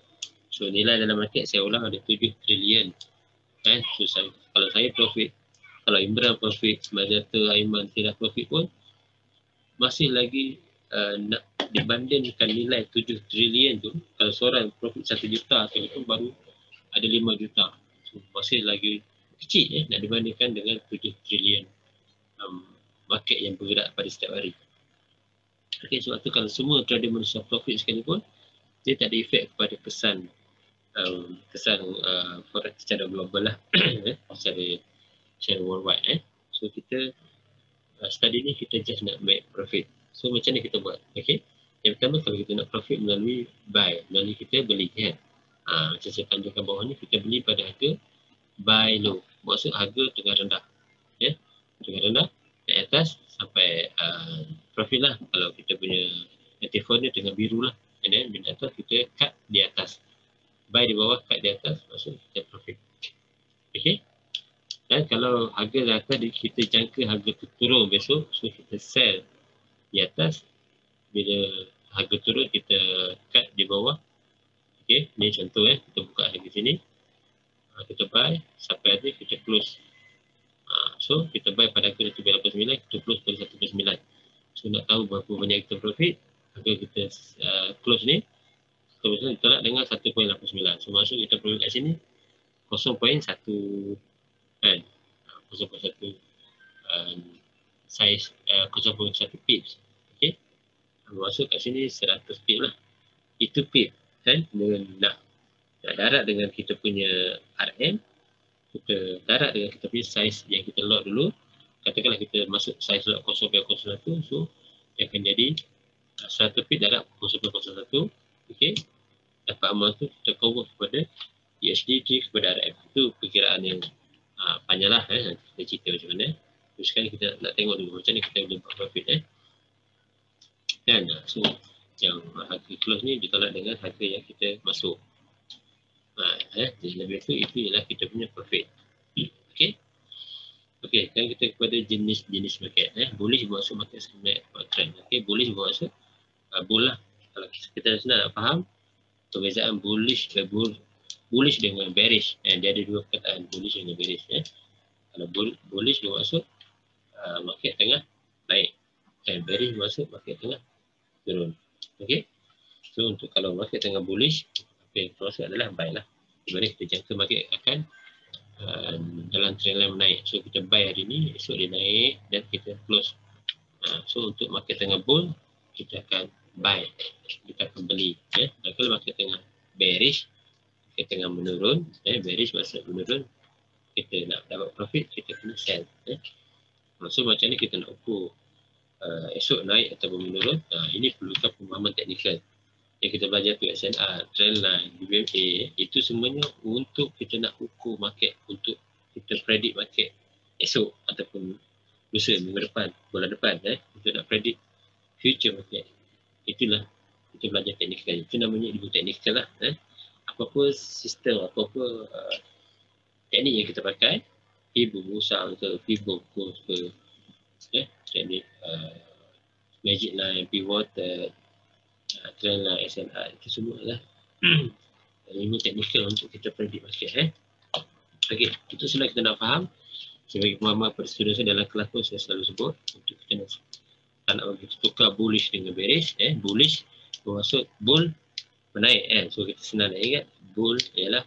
So nilai dalam market saya ulang ada 7 trilion. So kalau saya profit, kalau Imran profit, Majata, Aiman tidak profit pun masih lagi nak dibandingkan nilai 7 trilion tu. Kalau seorang profit 1 juta tu baru ada 5 juta. So masih lagi kecil nak dibandingkan dengan 7 trilion market yang bergerak pada setiap hari. Okay, sebab tu kalau semua trader manusia profit sekalipun, dia tak ada efek kepada kesan forex secara global lah. secara worldwide. So kita study ni kita just nak make profit. So macam ni kita buat. Okay, yang pertama kalau kita nak profit melalui buy, melalui kita beli macam saya tandakan bawah ni, kita beli pada harga buy low, maksud harga tengah rendah. Tengah rendah naik atas sampai profit lah. Kalau kita punya anti-phone dia tengah biru lah, and then bila atas kita cut di atas, buy di bawah, cut di atas, maksud kita profit. Okay, dan kalau harga di atas kita jangka harga tu turun besok, so kita sell di atas. Bila harga turun kita cut di bawah. Okay, ni contoh kita buka harga sini, kita buy sampai harga kita close. So kita buy pada harga 1.89, kita close pada 1.9. So nak tahu berapa banyak kita profit, harga kita close ni kita tolak dengan 1.89. So maksud kita profit kat sini 0.1 kan, 0.1 size 0.1 pips. Okay, maksud kat sini 100 pips lah. Itu pip kan, dengan nak darat dengan kita punya RM, kita darat dengan kita punya size yang kita load dulu. Katakanlah kita masuk size lot 0.01, so dia akan jadi 100 pip darat 0.01. Okay, dapat amount tu kita convert kepada USD kepada RM. Itu perkiraan yang panjang lah. Nanti kita cerita macam mana. Terus sekarang kita nak tengok dulu macam ni kita boleh buat profit. Dan so yang harga close ni ditolak dengan harga yang kita masuk. Jadi lebih itu ialah kita punya profit. Okay. Okay, sekarang kita kepada jenis-jenis market. Bullish bermaksud market segment trend. Okay, bullish bermaksud bull lah. Kalau kita senang nak faham perbezaan bullish dengan bearish. Dia ada dua perkataan, bullish dengan bearish. Kalau bullish bermaksud market tengah naik, dan bearish bermaksud market tengah turun. Okay, so untuk kalau market tengah bullish, proses adalah buy lah. Di mana kita jangka market akan dalam trend line menaik. So kita buy hari ni, esok dia naik dan kita close. So untuk market tengah bull, kita akan buy, kita akan beli. Dan kalau market tengah bearish, kita tengah menurun, bearish maksud menurun, kita nak dapat profit, kita kena sell. So macam ni kita nak ukur esok naik ataupun menurun. Ini perlukan pemahaman teknikal. Yang kita belajar tu SNR, trendline, BBMA, itu semuanya untuk kita nak ukur market, untuk kita predict market esok ataupun lusa, minggu depan, bulan depan, untuk nak predict future market. Itulah kita belajar teknikal. Itu namanya ilmu teknikal lah. Apa-apa sistem, apa-apa teknik yang kita pakai, Fibo Musang ke, Fibo Course ke, teknik Magic Line, Pivoted, trendline, SNR, itu semua lah ilmu teknikal untuk kita predict market. Okay, itu senang kita nak faham. Sebagai pemahaman pada student saya dalam kelas pun saya selalu sebut, untuk kita nak bagi tukar bullish dengan bearish. Bullish bermaksud bull menaik. So kita senang nak ingat, bull ialah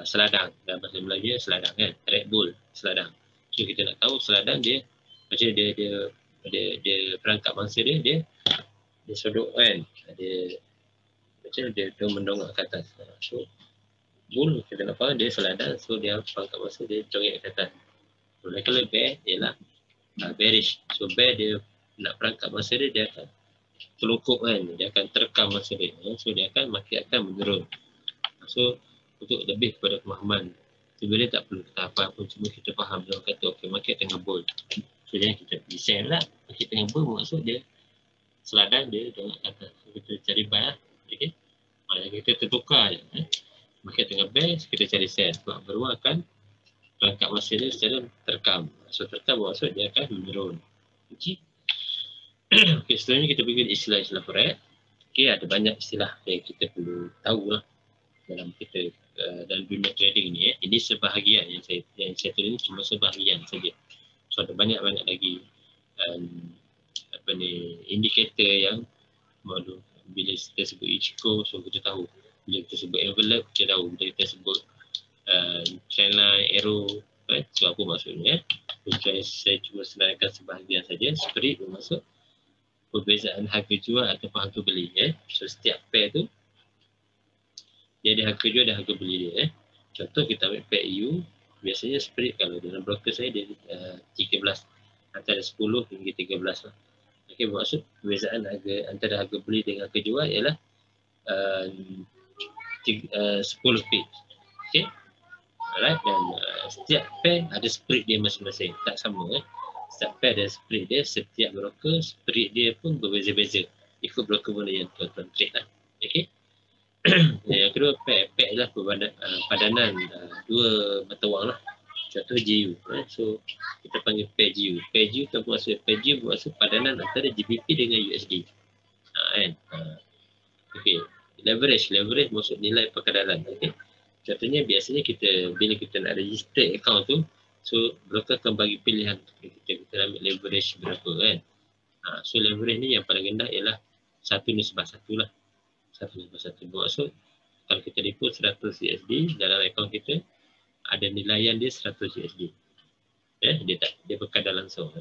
seladang. Dalam bahasa Melayu seladang kan, Red Bull, seladang. So kita nak tahu seladang dia macam dia perangkap mangsa dia sodok kan, macam dia mendongak ke atas. So bull kita nak faham dia seladang, so dia perangkap mangsa dia congek ke atas. Kalau bear ialah bearish. So bear dia nak perangkap mangsa dia akan terlungkup kan, dia akan terkam mangsa dia. So dia akan market akan menurun. So untuk lebih kepada pemahaman, sebenarnya tak perlu kita apa pun, cuma kita faham dia kata okey market tengah bull. So jangan kita design lah market tengah bull, maksud dia seladang dia tengok atas. So kita cari buy lah. Okey. Kita tertukar je. Market tengah bear, kita cari sell. Sebab beruang akan perangkap masa dia secara terkam. So terkam maksud dia akan menurun. Okey. Okey, seterusnya kita pergi istilah-istilah forex. Okey, ada banyak istilah yang kita perlu tahu lah dalam kita dalam dunia trading ni. Ini sebahagian yang saya tulis ni cuma sebahagian saja. So ada banyak-banyak lagi indikator yang malu. Bila kita sebut Ichiko, so kita tahu. Bila kita sebut envelope, kita tahu. Bila kita sebut trendline, arrow, right? So apa maksudnya? Saya cuma senaraikan sebahagian saja. Spread bermaksud perbezaan harga jual ataupun harga beli. So setiap pair tu dia ada harga jual dan harga beli dia. Contoh kita ambil pair EU, biasanya spread kalau dalam broker saya dia 13, antara 10 hingga 13 lah. Okay, bermaksud perbezaan harga antara harga beli dengan harga jual ialah 10 pip. Okay. Alright, dan setiap pair ada spread dia masing-masing, tak sama. Setiap pair ada spread dia, setiap broker spread dia pun berbeza-beza. Ikut broker mana yang tuan-tuan trade lah. Okay. Yang kedua, pair ialah padanan dua mata wang lah. Contoh GU. So kita panggil pair GU. Pair GU tu bermaksud padanan antara GBP dengan USD. Kan? Okay. Leverage maksud nilai perkadaran. Okay. Contohnya biasanya bila kita nak register account tu, so broker akan bagi pilihan kita ambil leverage berapa kan. So leverage ni yang paling rendah ialah 1/1 lah. 1/1. Bermaksud kalau kita deposit 100 USD dalam account kita, ada nilaian dia 100 USD. Dia berkadar langsung.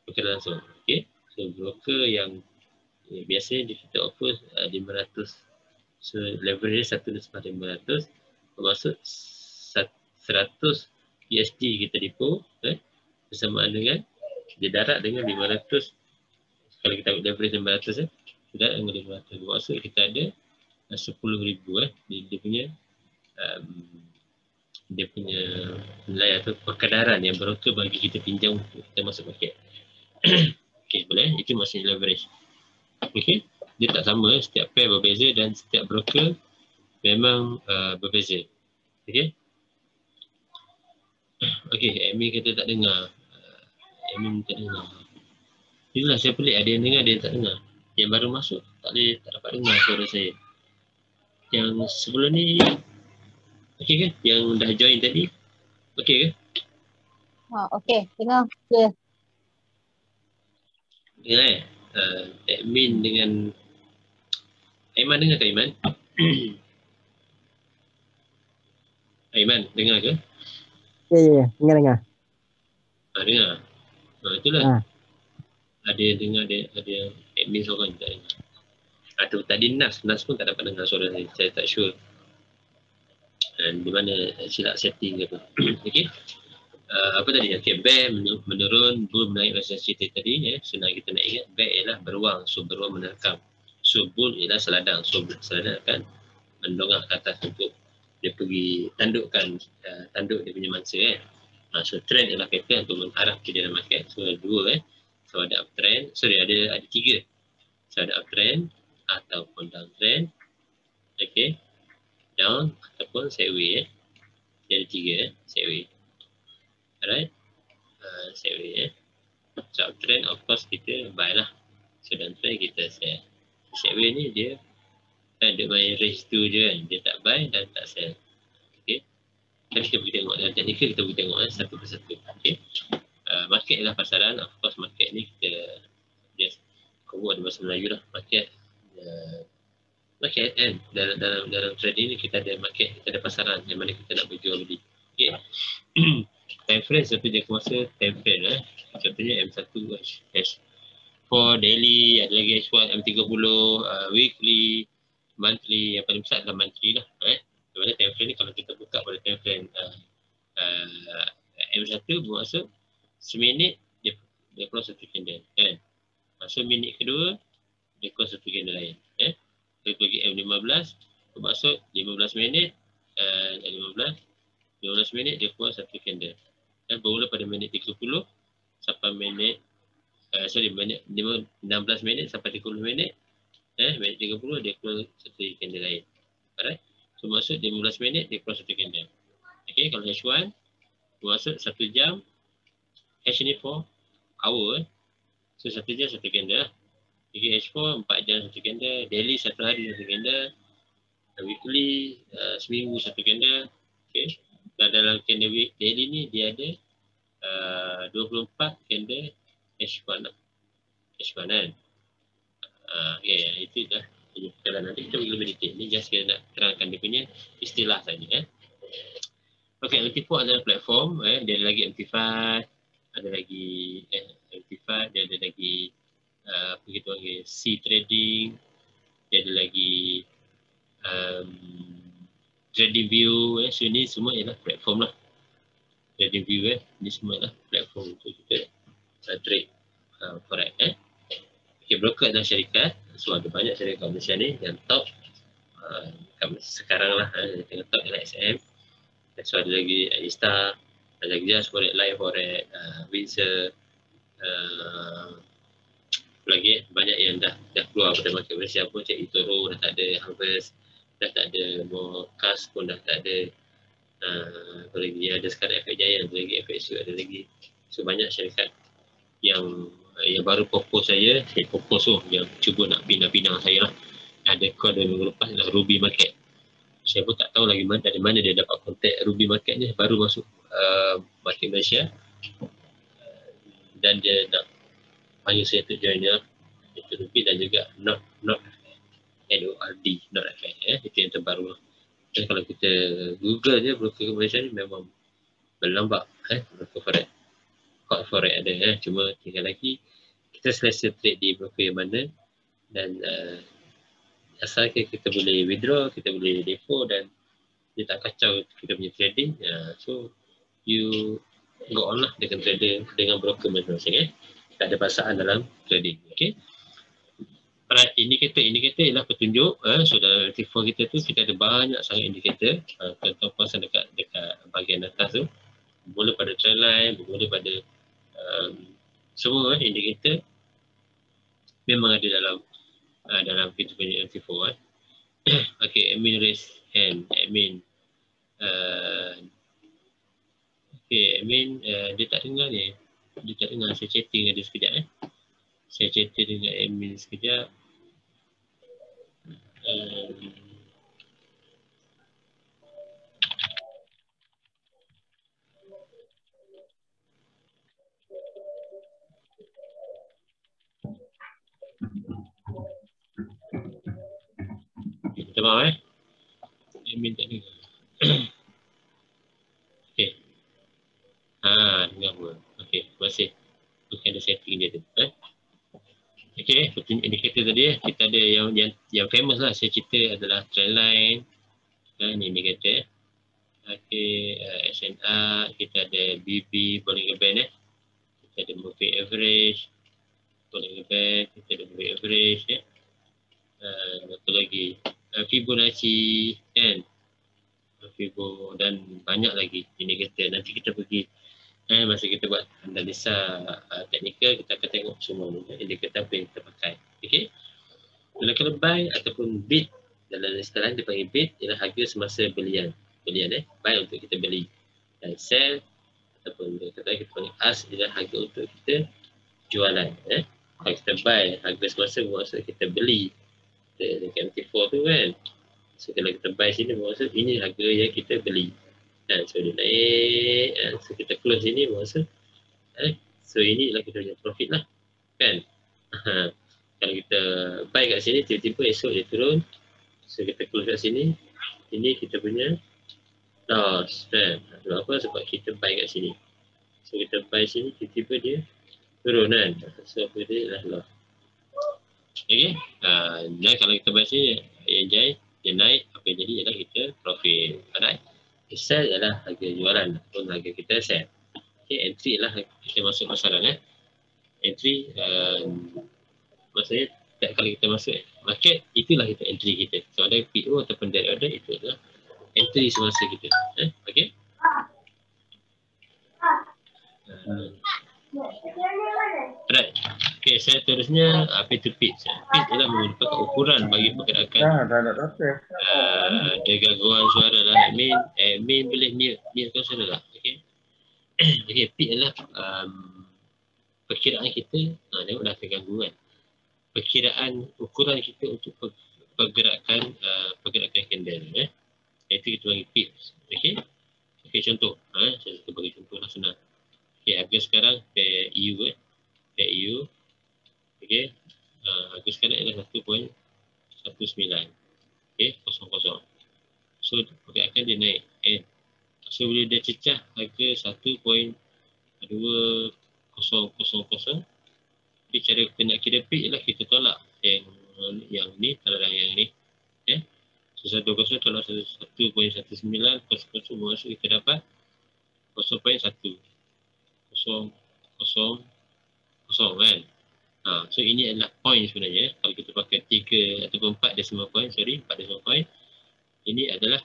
Berkadar langsung. Okay. So broker yang biasanya kita offer 500. So leverage 1/500. Bermaksud 100 USD kita depo bersamaan dengan dia darat dengan 500. Kalau kita ambil leverage 500 darat dengan 500. Bermaksud kita ada 10,000 dia punya nilai atau perkadaran yang broker bagi kita pinjam untuk kita masuk market. Okey, boleh? Itu maksudnya leverage. Okey, dia tak sama, setiap pair berbeza dan setiap broker memang berbeza. Okey. Okey, admin kata tak dengar. Admin tak dengar. Itulah saya pelik, ada yang dengar, ada yang tak dengar. Yang baru masuk tak dapat dengar suara saya. Yang sebelum ni okey ke? Yang dah join tadi okey ke? Okey, dengar. Clear. Dengar admin dengan Aiman dengar ke Aiman? Aiman, dengar ke? Ya. Dengar. Dengar. Itulah. Ada yang dengar, ada yang admin seorang tak dengar. Atau tadi Nas pun tak dapat dengar suara saya. Saya tak sure. Dan di mana silap setting ke apa. Okey. Apa tadi? Okey, bear menurun, bull menaik macam cerita tadi. Senang kita nak ingat, bear ialah beruang. So beruang menerkam. So bull ialah seladang. So seladang akan mendongak ke atas untuk dia pergi tanduk dia punya mangsa so trend ialah pattern untuk mengarah ke dalam market. So ada dua so ada uptrend, ada tiga. So ada uptrend ataupun downtrend, okay, down ataupun sideways. Jadi tiga sideways. Alright, sideways so uptrend of course kita buy lah. So downtrend kita sell. Sideways ni dia main range tu je kan. Dia tak buy dan tak sell. Okay. Dan kita pergi tengok dalam teknikal, kita pergi tengok satu persatu. Okay. Market ialah pasaran. Of course market ni kita just cover ada bahasa Melayu lah. Market market kan. Dalam trading ni kita ada market, kita ada pasaran yang mana kita nak berjual beli. Okey. Time frame satu jangka masa time frame contohnya M1 H4 daily, ada lagi H1 M30 weekly, monthly. Yang paling besar adalah monthly lah di mana time frame ni kalau kita buka pada time frame M1 bermaksud seminit dia keluar satu candle kan. Maksud minit kedua dia keluar satu candle lain Kita bagi M15 bermaksud 15 minit 15 minit dia keluar satu candle bermula pada minit 30 sampai minit minit 16 minit sampai 30 minit minit 30 dia keluar satu candle lain. Alright, so maksud 15 minit dia keluar satu candle. Okay, kalau H1 bermaksud 1 jam, H ni 4 hour, so 1 jam satu candle. Okay, H4 4 jam satu candle, daily 1 hari satu candle, weekly seminggu satu candle. Okay, dan dalam candle week daily ni dia ada 24 candle H1 lah. H1 kan. Okay, itu dah. Kalau nanti kita pergi lebih detail. Ni just kita nak terangkan dia punya istilah saja. Okay, MT4 adalah platform. Dia ada lagi MT5. Ada lagi MT5. Dia ada lagi apa kita panggil C trading. Dia ada lagi trading view. So ni semua ialah platform lah. Trading view ni semua lah platform untuk kita trade forex. Okay, broker adalah syarikat. So ada banyak syarikat Malaysia ni yang top sekarang lah yang top ialah SM. So ada lagi Istar, ada lagi Just Forex, Live Forex, Windsor, lagi banyak yang dah keluar pada market Malaysia pun. Cik eToro dah tak ada, Harvest dah tak ada, Mokas pun dah tak ada. Apa lagi ada sekarang FX Giant, ada lagi FXU, ada lagi. So banyak syarikat yang baru propose saya propose yang cuba nak pindah saya lah. Ada call 2 minggu lepas adalah Ruby Market. Saya pun tak tahu lagi dari mana dia dapat kontak Ruby Market ni, baru masuk market Malaysia. Dan dia nak panggil saya untuk join dia. Itu Ruby dan juga Not NORD, Not FX itu yang terbaru lah. Dan kalau kita Google je broker Malaysia ni memang berlambak broker forex. Hot forex ada cuma tinggal lagi kita selesa trade di broker yang mana. Dan asalkan kita boleh withdraw, kita boleh depo dan dia tak kacau kita punya trading, so you go on lah dengan trader, dengan broker masing-masing. Tak ada paksaan dalam trading. Okay, indikator ialah petunjuk. So dalam T4 kita tu kita ada banyak sangat indikator. Contoh pasal dekat bahagian atas tu bermula pada trend line, bermula pada semua indikator memang ada dalam kita punya MT4. Okay, admin raise hand. Admin admin dia tak dengar ni. Dia tak dengar. Saya chatting ada sekejap Saya chatting dengan admin sekejap. Minta maaf admin tak dengar. Okay. Dengar pun. Okay, terima kasih. Mungkin ada setting dia tu. Okay, indikator tadi kita ada yang famous lah saya cerita adalah trend line. Ni indikator. Okay, SNR, kita ada BB, Bollinger Band kita ada moving average, Bollinger Band, kita ada moving average apa lagi, Fibonacci kan, Fibo dan banyak lagi indikator. Nanti kita pergi masa kita buat analisa teknikal, kita akan tengok semua indikator apa yang kita pakai. Okay, kalau buy ataupun bid dalam istilah dia panggil bid ialah harga semasa belian buy untuk kita beli, dan sell ataupun kita panggil ask ialah harga untuk kita jualan. Kalau kita buy harga semasa bermaksud kita beli dekat MT4 tu kan. So kalau kita buy sini bermaksud ini harga yang kita beli. So dia naik, so kita close sini bermaksud so ini lah kita punya profit lah kan. Kalau kita buy kat sini tiba-tiba esok dia turun, So kita close kat sini. Ini kita punya loss kan. Sebab apa? Sebab kita buy kat sini. So kita buy sini, tiba-tiba dia turun kan. So apa dia adalah loss. Okay. Dan kalau kita buy sini, enjoy, dia naik, apa yang jadi ialah kita profit. Alright. Sell ialah harga jualan ataupun harga kita sell. Okay, entry ialah kita masuk pasaran. Entry, maksudnya setiap kali kita masuk market, itulah kita entry kita. So ada PO ataupun direct order, itu adalah entry semasa kita. Okay. Right. Okay, saya terusnya apa itu pitch. Pitch adalah merupakan ukuran bagi pergerakan. Ada gangguan suara lah admin boleh mute kan suara lah. Okay. Okay, pitch adalah perkiraan kita, tengok dah terganggu kan. Perkiraan ukuran kita untuk pergerakan candle. Itu kita bagi pips. Okey. Okey, contoh. Saya akan bagi contoh lah senang. Okey, harga sekarang pair EU pair EU. Okey. Harga sekarang adalah 1.19. Okey, 00. So pergerakan dia naik. So bila dia cecah harga 1.2000, jadi cara kita nak kira peak ialah kita tolak yang ni, tolak yang ni. So 1.20 tolak 1.19, 00 masuk kita dapat 0.1. 0.00 kan. So ini adalah point sebenarnya. Kalau kita pakai 3 ataupun 4 decimal point, 4 decimal point, ini adalah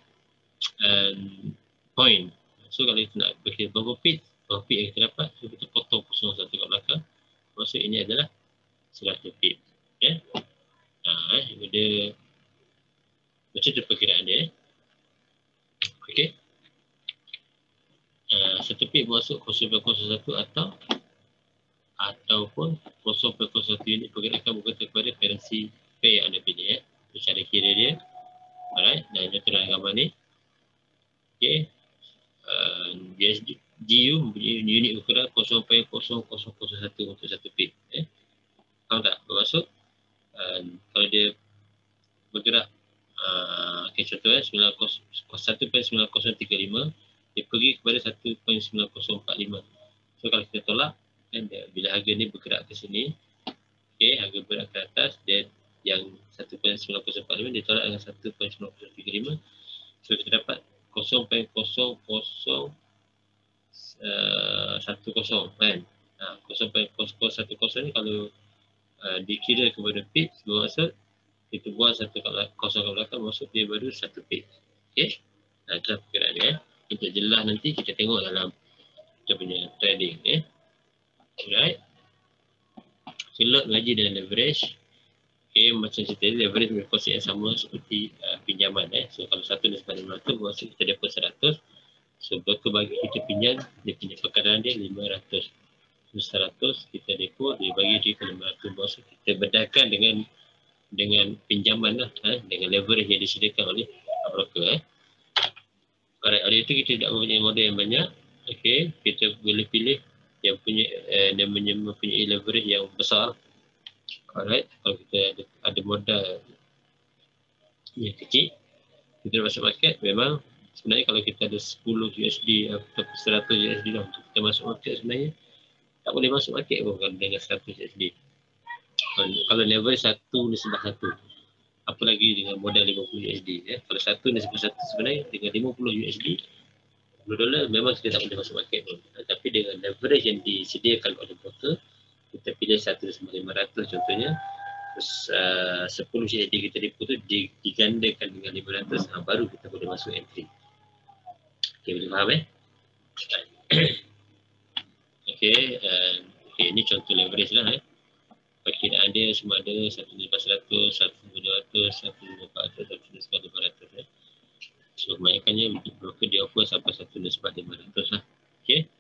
point. So kalau kita nak berkira berapa peak yang kita dapat, so kita potong 0.1 kat belakang. Maksud ini adalah 100 pip. Dia macam tu perkiraan dia. Okey. 1 pip masuk 0.01 ataupun 0.01 unit pergerakan berkaitan kepada currency pair yang anda pilih. Cara kira dia. Alright, dan itu dalam gambar ni. Okey. GU mempunyai unit ukuran 0.0001 untuk 1 pip. Faham tak? Bermaksud kalau dia bergerak contoh 1.9035, dia pergi kepada 1.9045. So kalau kita tolak bila harga ni bergerak ke sini, harga bergerak ke atas, dan yang 1.9045 dia tolak dengan 1.9035. So kita dapat 0.0010 kan. 0.010 ni kalau dikira kepada pip, bermaksud kita buang 1 kosong ke belakang, maksud dia baru 1 pip. Okey. Itulah perkiraan dia. Untuk jelas nanti kita tengok dalam kita punya trading. Alright. So lot mengaji dengan leverage. Macam cerita leverage berkonsep yang sama seperti pinjaman. So kalau 1/500 bermaksud kita depo 100. So broker bagi kita pinjam, dia punya pekadaran dia 500. So 100 kita depo, dia bagi dia 500. Maksud kita bedakan dengan pinjaman lah, dengan leverage yang disediakan oleh broker. Alright, oleh itu kita tidak mempunyai modal yang banyak. Okey, kita boleh pilih yang punya mempunyai leverage yang besar. Alright, kalau kita ada modal yang kecil, kita masuk market, memang sebenarnya kalau kita ada 10 USD atau 100 USD lah untuk kita masuk market, sebenarnya tak boleh masuk market pun kalau dengan 100 USD. Kalau leverage 1/1, apa lagi dengan modal 50 USD. Kalau 1/1 sebenarnya dengan 50 USD, $10 memang kita tak boleh masuk market pun. Tapi dengan leverage yang disediakan oleh broker, kita pilih 1/500 contohnya, terus 10 USD kita depo tu digandakan dengan 500, baru kita boleh masuk entry. Okey, boleh faham Okey, ini contoh leverage lah. Perkiraan dia semua ada 1/100, 1/200, 1/400, 1/500. So kebanyakannya broker dia offer sampai 1/500 lah. Okey.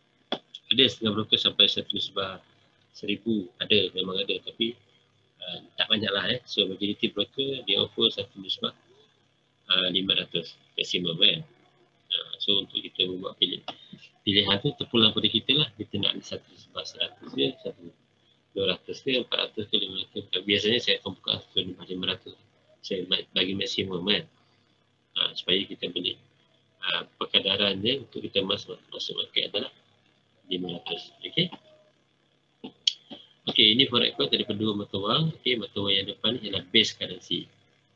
Ada setengah broker sampai 1/1000, ada, memang ada, tapi tak banyak lah. So majority broker dia offer 1/500 maksimum kan. So untuk kita buat pilihan tu terpulang pada kita lah. Kita nak 1/100 dia, 200 ke, 400 ke, 500. Biasanya saya akan buka 1/500. Saya bagi bagi maksimum kan. Supaya kita boleh perkadaran dia untuk kita masuk market adalah 500. Okey. Okey, ini forex code daripada dua mata wang. Okey, mata wang yang depan ni ialah base currency.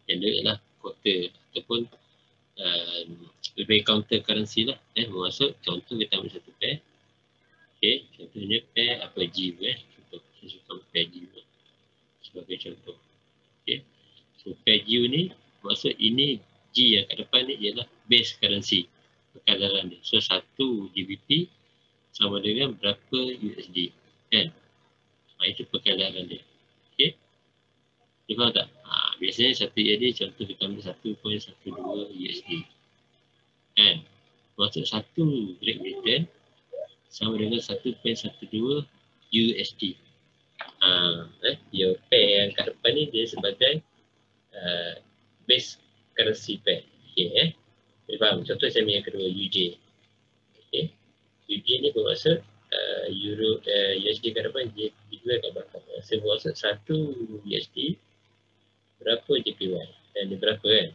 Yang dia ialah quarter ataupun lebih counter currency lah. Maksud contoh kita ambil satu pair. Okey, contohnya pair apa G contoh saya suka pair G sebagai contoh. Okey. So pair G ni maksud ini G yang kat depan ni ialah base currency. Perkadaran dia. So 1 GBP sama dengan berapa USD kan? Itu perkadaran dia. Okey. Dia faham tak? Biasanya satu USD contoh kita ambil 1.12 USD. Kan? Maksud 1 Great Britain sama dengan 1.12 USD. Your pair yang kat depan ni dia sebagai base currency pair. Okey Dia faham? Contoh saya ambil yang kedua UJ. Okey. UJ ni bermaksud Euro USD kat depan, JPY kat belakang. Saya bermaksud 1 USD berapa JPY dan dia berapa kan?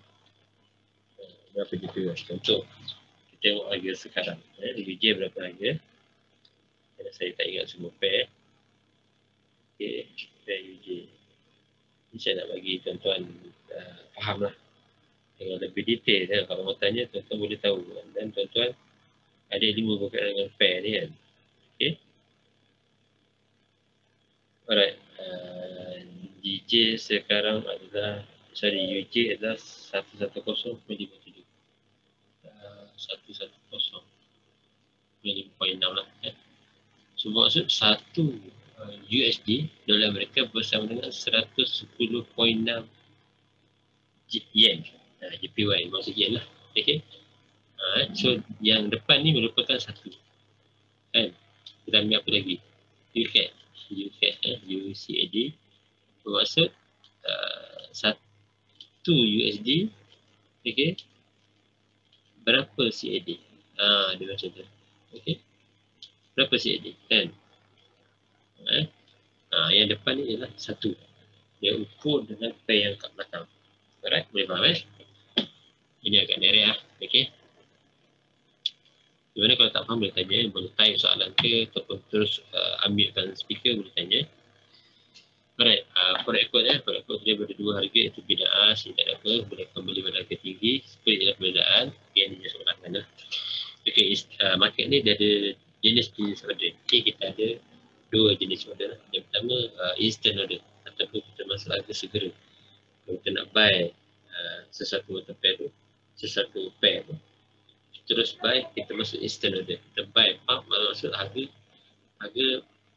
Berapa JPY? Contoh kita tengok harga sekarang. UJ berapa harga? Saya tak ingat semua pair. Okey, pair UJ. Ini saya nak bagi tuan-tuan faham lah dengan lebih detail. Kalau mau tanya tuan-tuan boleh tahu. Dan tuan-tuan ada ilmu berkaitan dengan pair ni kan. Okey. Alright. DJ sekarang adalah UJ adalah 110.57. 110.56 lah kan. So maksud 1 USD dolar Amerika bersama dengan 110.6 yen. JPY maksud yen lah. Okay. So yang depan ni merupakan satu. Kan? Kita ambil apa lagi? UCAD bermaksud 1 USD. Okay. Berapa CAD? Dia macam tu. Okay. Berapa CAD? Kan? Yang depan ni ialah satu. Dia ukur dengan pair yang kat belakang. Alright, boleh faham Ini agak direct lah. Okay. Di mana kalau tak faham boleh tanya, boleh type soalan ke ataupun terus ambilkan speaker boleh tanya. Alright, forex code forex code dia ada dua harga iaitu bida'ah, tidak ada apa, boleh membeli pada harga tinggi, seperti ialah perbezaan. Okay, ini dia soalan lah. Okay, market ni dia ada jenis-jenis order. Okay, kita ada dua jenis order. Yang pertama instant order ataupun kita masuk harga segera. Kalau kita nak buy sesuatu mata pair tu, sesuatu pair tu, terus buy, kita masuk instant order. Kita buy pump, maksud harga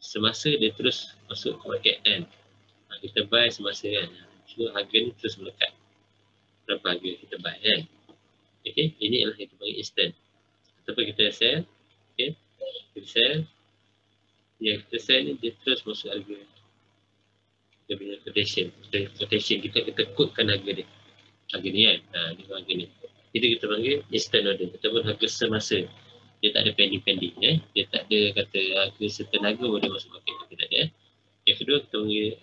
semasa dia terus masuk ke market kan. Kita buy semasa kan. So harga ni terus melekat. Berapa harga kita buy kan. Okay, ini adalah yang kita panggil instant. Ataupun kita sell. Okay, kita sell. Yang kita sell ni dia terus masuk harga. Kita punya quotation kita quotekan harga dia. Harga ni kan. Ni harga ni. Itu kita panggil instant order ataupun harga semasa. Dia tak ada pending Dia tak ada kata harga setenaga boleh masuk market. Kita tak ada Yang kedua kita panggil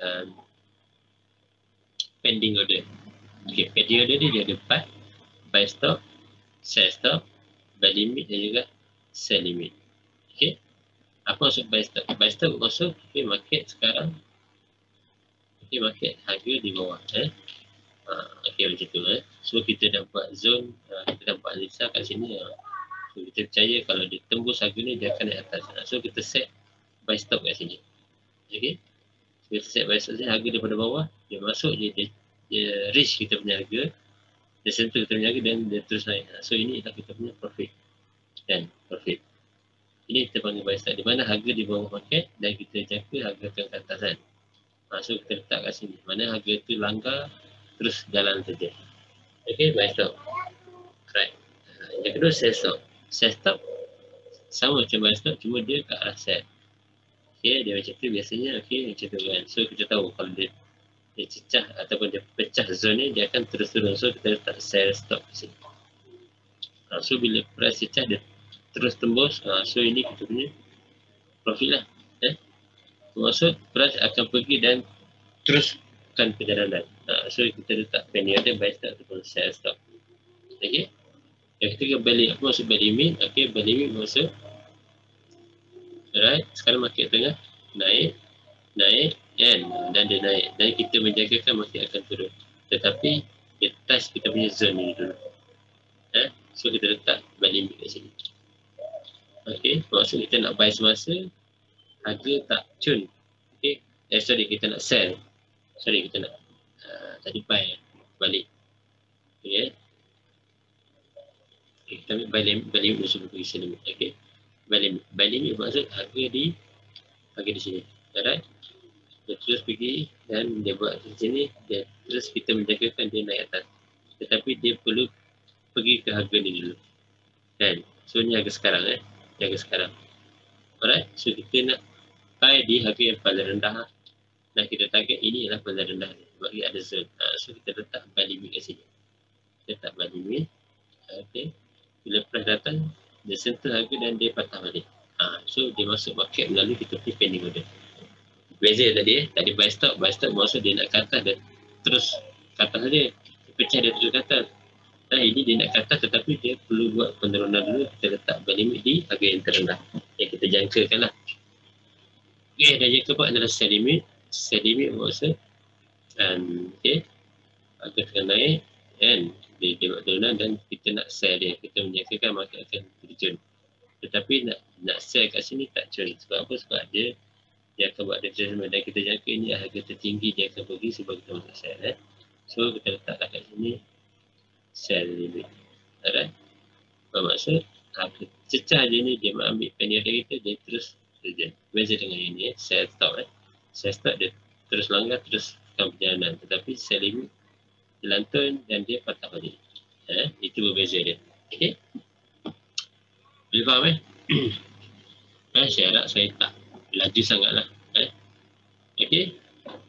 pending order. Okay, pending order dia ada 4. Buy stop, sell stop, buy limit dan juga sell limit. Okay. Apa maksud buy stop? Buy stop maksud okay, market sekarang. Okay, market harga di bawah. Okay, macam tu. So kita dah buat zone, kita dah buat analisa kat sini. So kita percaya kalau dia tembus harga ni dia akan naik atas. So kita set buy stop kat sini. Okay. So kita set buy stop sini, harga daripada bawah, dia masuk dia reach kita punya harga. Dia sentuh kita punya harga dan dia terus naik. So ini adalah kita punya profit. Dan profit. Ini kita panggil buy stop. Di mana harga di bawah market dan kita jaga harga ke atas kan. So kita letak kat sini. Mana harga tu langgar terus jalan saja. Okay, buy stop. Right. Yang kedua sell stop. Sell stop sama macam buy stop, cuma dia ke arah sell. Okay, dia macam tu biasanya. Okay, macam tu kan. So kita tahu kalau dia cecah ataupun dia pecah zone ni, dia akan terus turun. So kita letak sell stop di sini. So bila price cecah dia terus tembus, so ini kita punya profit lah. Maksud price akan pergi dan teruskan perjalanan. So kita letak penny order, buy stop ataupun sell stop. Okay. Dan ketika balik, apa maksud buy limit? Okay, buy limit maksud alright, sekarang market tengah naik dan dia naik dan kita menjagakan market akan turun, tetapi dia touch kita punya zone ni dulu. So kita letak buy limit kat sini. Okay, maksud kita nak buy semasa harga tak cun. Okay, sorry, kita nak sell. Sorry, kita nak tadi buy balik. Okay, kita ambil buy limit dulu sebelum pergi sini. Okay, buy limit maksud harga di sini. Alright, dia terus pergi dan dia buat di sini, dia terus kita menjagakan dia naik atas, tetapi dia perlu pergi ke harga ni dulu. Dan so ni harga sekarang, harga sekarang. Alright, so kita nak buy di harga yang paling rendah dan kita target ini adalah paling rendah ni, bagi ada zone. So kita letak buy limit kat sini. Kita letak buy limit. Okay, bila price datang dia sentuh harga dan dia patah balik. So dia masuk market melalui kita punya pending order. Beza tadi buy stop maksud dia nak ke atas dan terus ke atas dia, pecah dia terus ke atas. Ini dia nak ke atas tetapi dia perlu buat penurunan dulu. Kita letak buy limit di harga yang terendah yang kita jangkakan lah. Okay, dan yang keempat adalah sell limit. Sell limit maksud okay, harga tengah naik and dia buat penurunan dan kita nak sell dia, kita menjangkakan market akan terjun, tetapi nak sell kat sini tak cun. Sebab apa? Sebab dia akan buat adjustment dan kita jangka ini harga tertinggi dia akan pergi sebab kita masuk sell. So kita letaklah kat sini sell limit. Alright, bermaksud harga cecah je ni dia ambil penny order kita, dia terus terjun. Beza dengan ini sell stop. Sell stop dia terus langgar, terus tekan perjalanan, tetapi sell limit dia lantun dan dia patah balik. Itu berbeza dia. Okay, boleh faham saya harap saya tak laju sangat lah. Okay,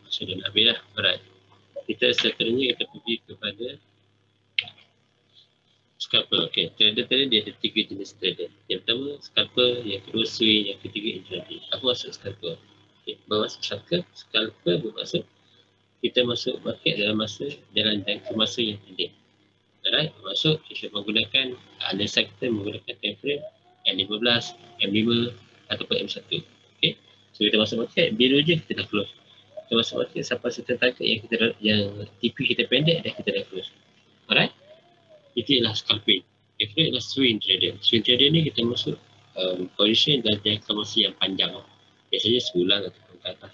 sudah nak habis lah. Alright, kita seterusnya kita pergi kepada scalper. Okay, trader tadi dia ada 3 jenis trader. Yang pertama scalper, yang kedua swing, yang ketiga intraday. Apa maksud scalper? Okay, bermaksud scalper bermaksud kita masuk market dalam jangka masa yang pendek. Alright, maksud kita menggunakan analisa kita menggunakan time frame M15, M5 ataupun M1. Okay, so kita masuk market biru je kita dah close. Kita masuk market sampai certain target yang TP kita pendek dan kita dah close. Alright, itu ialah scalping. Yang kedua adalah swing trader. Swing trader ni kita masuk position dan jangka masa yang panjang, biasanya sebulan ataupun ke atas.